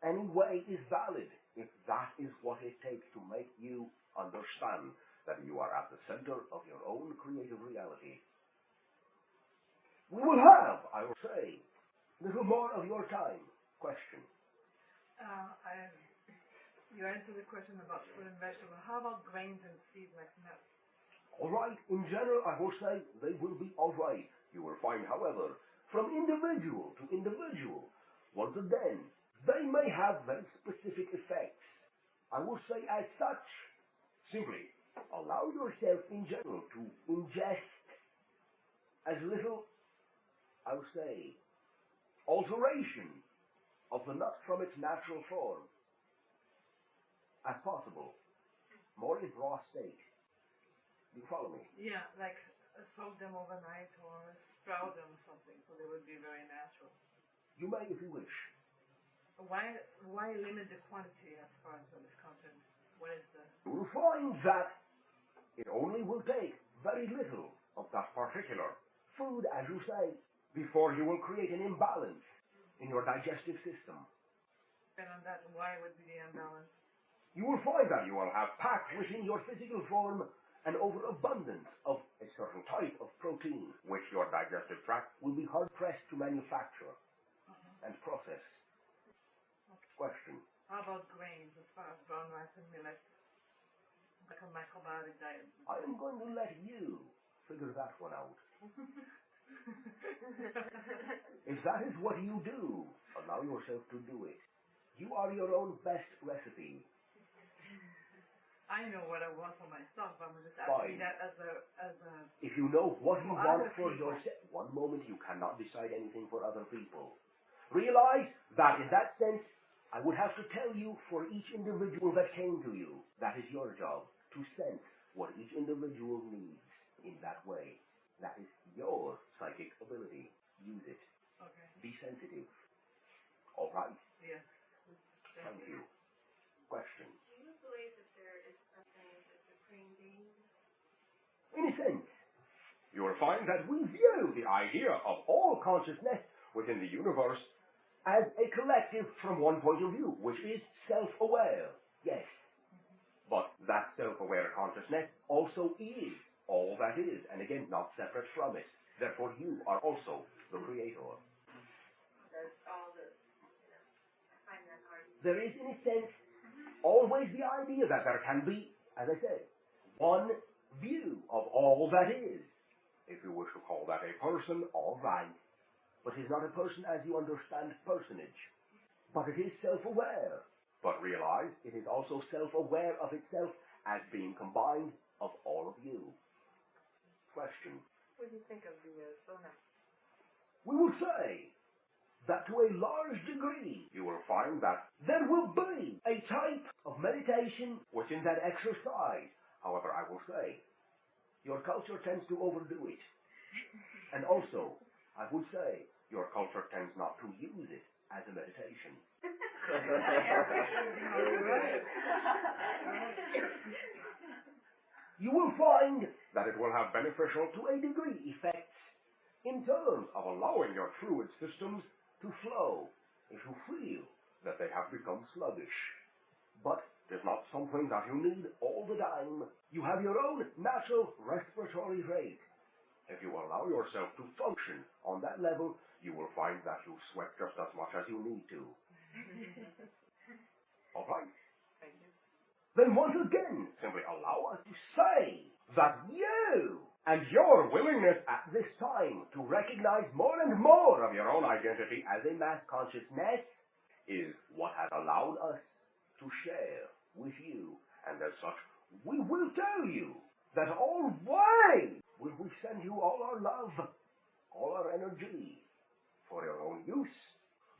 Any way is valid if that is what it takes to make you understand that you are at the center of your own creative reality. We will have, I will say, little more of your time. Question. You answered the question about fruit and vegetables. How about grains and seeds like nuts? All right. In general, I will say they will be all right. You will find, however, from individual to individual, once again, they may have very specific effects. I will say as such, simply allow yourself in general to ingest as little, I will say, alteration of the nut from its natural form as possible, more in raw state. Do you follow me? Yeah, like soak them overnight or sprout them or something, so they would be very natural. You may if you wish. Why limit the quantity as far as what is concerned? What is the... You will find that it only will take very little of that particular food, as you say, before you will create an imbalance in your digestive system. And on that, why would be the imbalance? You will find that you will have packed within your physical form an overabundance of a certain type of protein, which your digestive tract will be hard-pressed to manufacture and process. Question. How about grains as far as brown rice and millet? Like a macrobiotic diet. I am going to let you figure that one out. If that is what you do, allow yourself to do it. You are your own best recipe. I know what I want for myself. I'm just asking that as a. If you know what you want for people. yourself, one moment you cannot decide anything for other people. Realize that in that sense, I would have to tell you for each individual that came to you, that is your job, to sense what each individual needs in that way. That is your psychic ability. Use it. Okay. Be sensitive. All right? Yes. Thank you. Question. Do you believe that there is something as a supreme being? In a sense, you will find that we view the idea of all consciousness within the universe as a collective from one point of view, which is self-aware. Yes. But that self-aware consciousness also is all that is, and again, not separate from it. Therefore, you are also the creator. That's all the, I find that hard. There is, in a sense, always the idea that there can be, as I said, one view of all that is. If you wish to call that a person, all right. But it is not a person as you understand personage. But it is self-aware. But realize it is also self-aware of itself as being combined of all of you. Question. What do you think of the sonar? We will say that to a large degree you will find that there will be a type of meditation, within that exercise. However, I will say, your culture tends to overdo it. And also, I would say, your culture tends not to use it as a meditation. You will find that it will have beneficial to a degree effects in terms of allowing your fluid systems to flow if you feel that they have become sluggish. But it is not something that you need all the time. You have your own natural respiratory rate. If you allow yourself to function on that level, you will find that you sweat just as much as you need to. All right? Thank you. Then once again, simply allow us to say that you and your willingness at this time to recognize more and more of your own identity as a mass consciousness is what has allowed us to share with you. And as such, we will tell you that always will we send you all our love, all our energy for your own use,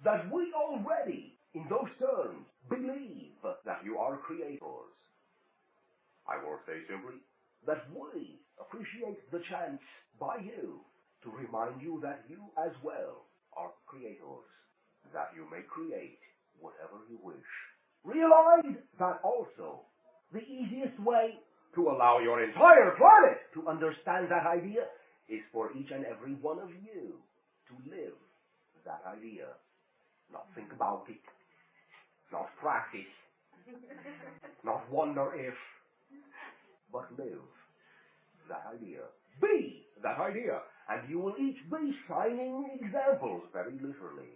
that we already, in those terms, believe that you are creators. I will say simply that we appreciate the chance by you to remind you that you as well are creators, that you may create whatever you wish. Realize that also the easiest way to allow your entire planet to understand that idea is for each and every one of you to live that idea. Not think about it, not practice, not wonder if, but live that idea. Be that idea. And you will each be shining examples, very literally.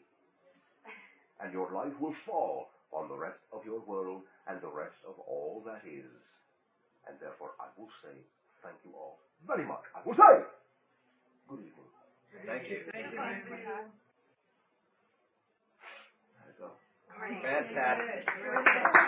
And your life will fall on the rest of your world and the rest of all that is. And therefore, I will say thank you all very much. I will say good evening. Thank you. Thank you very much. There you go. Fantastic.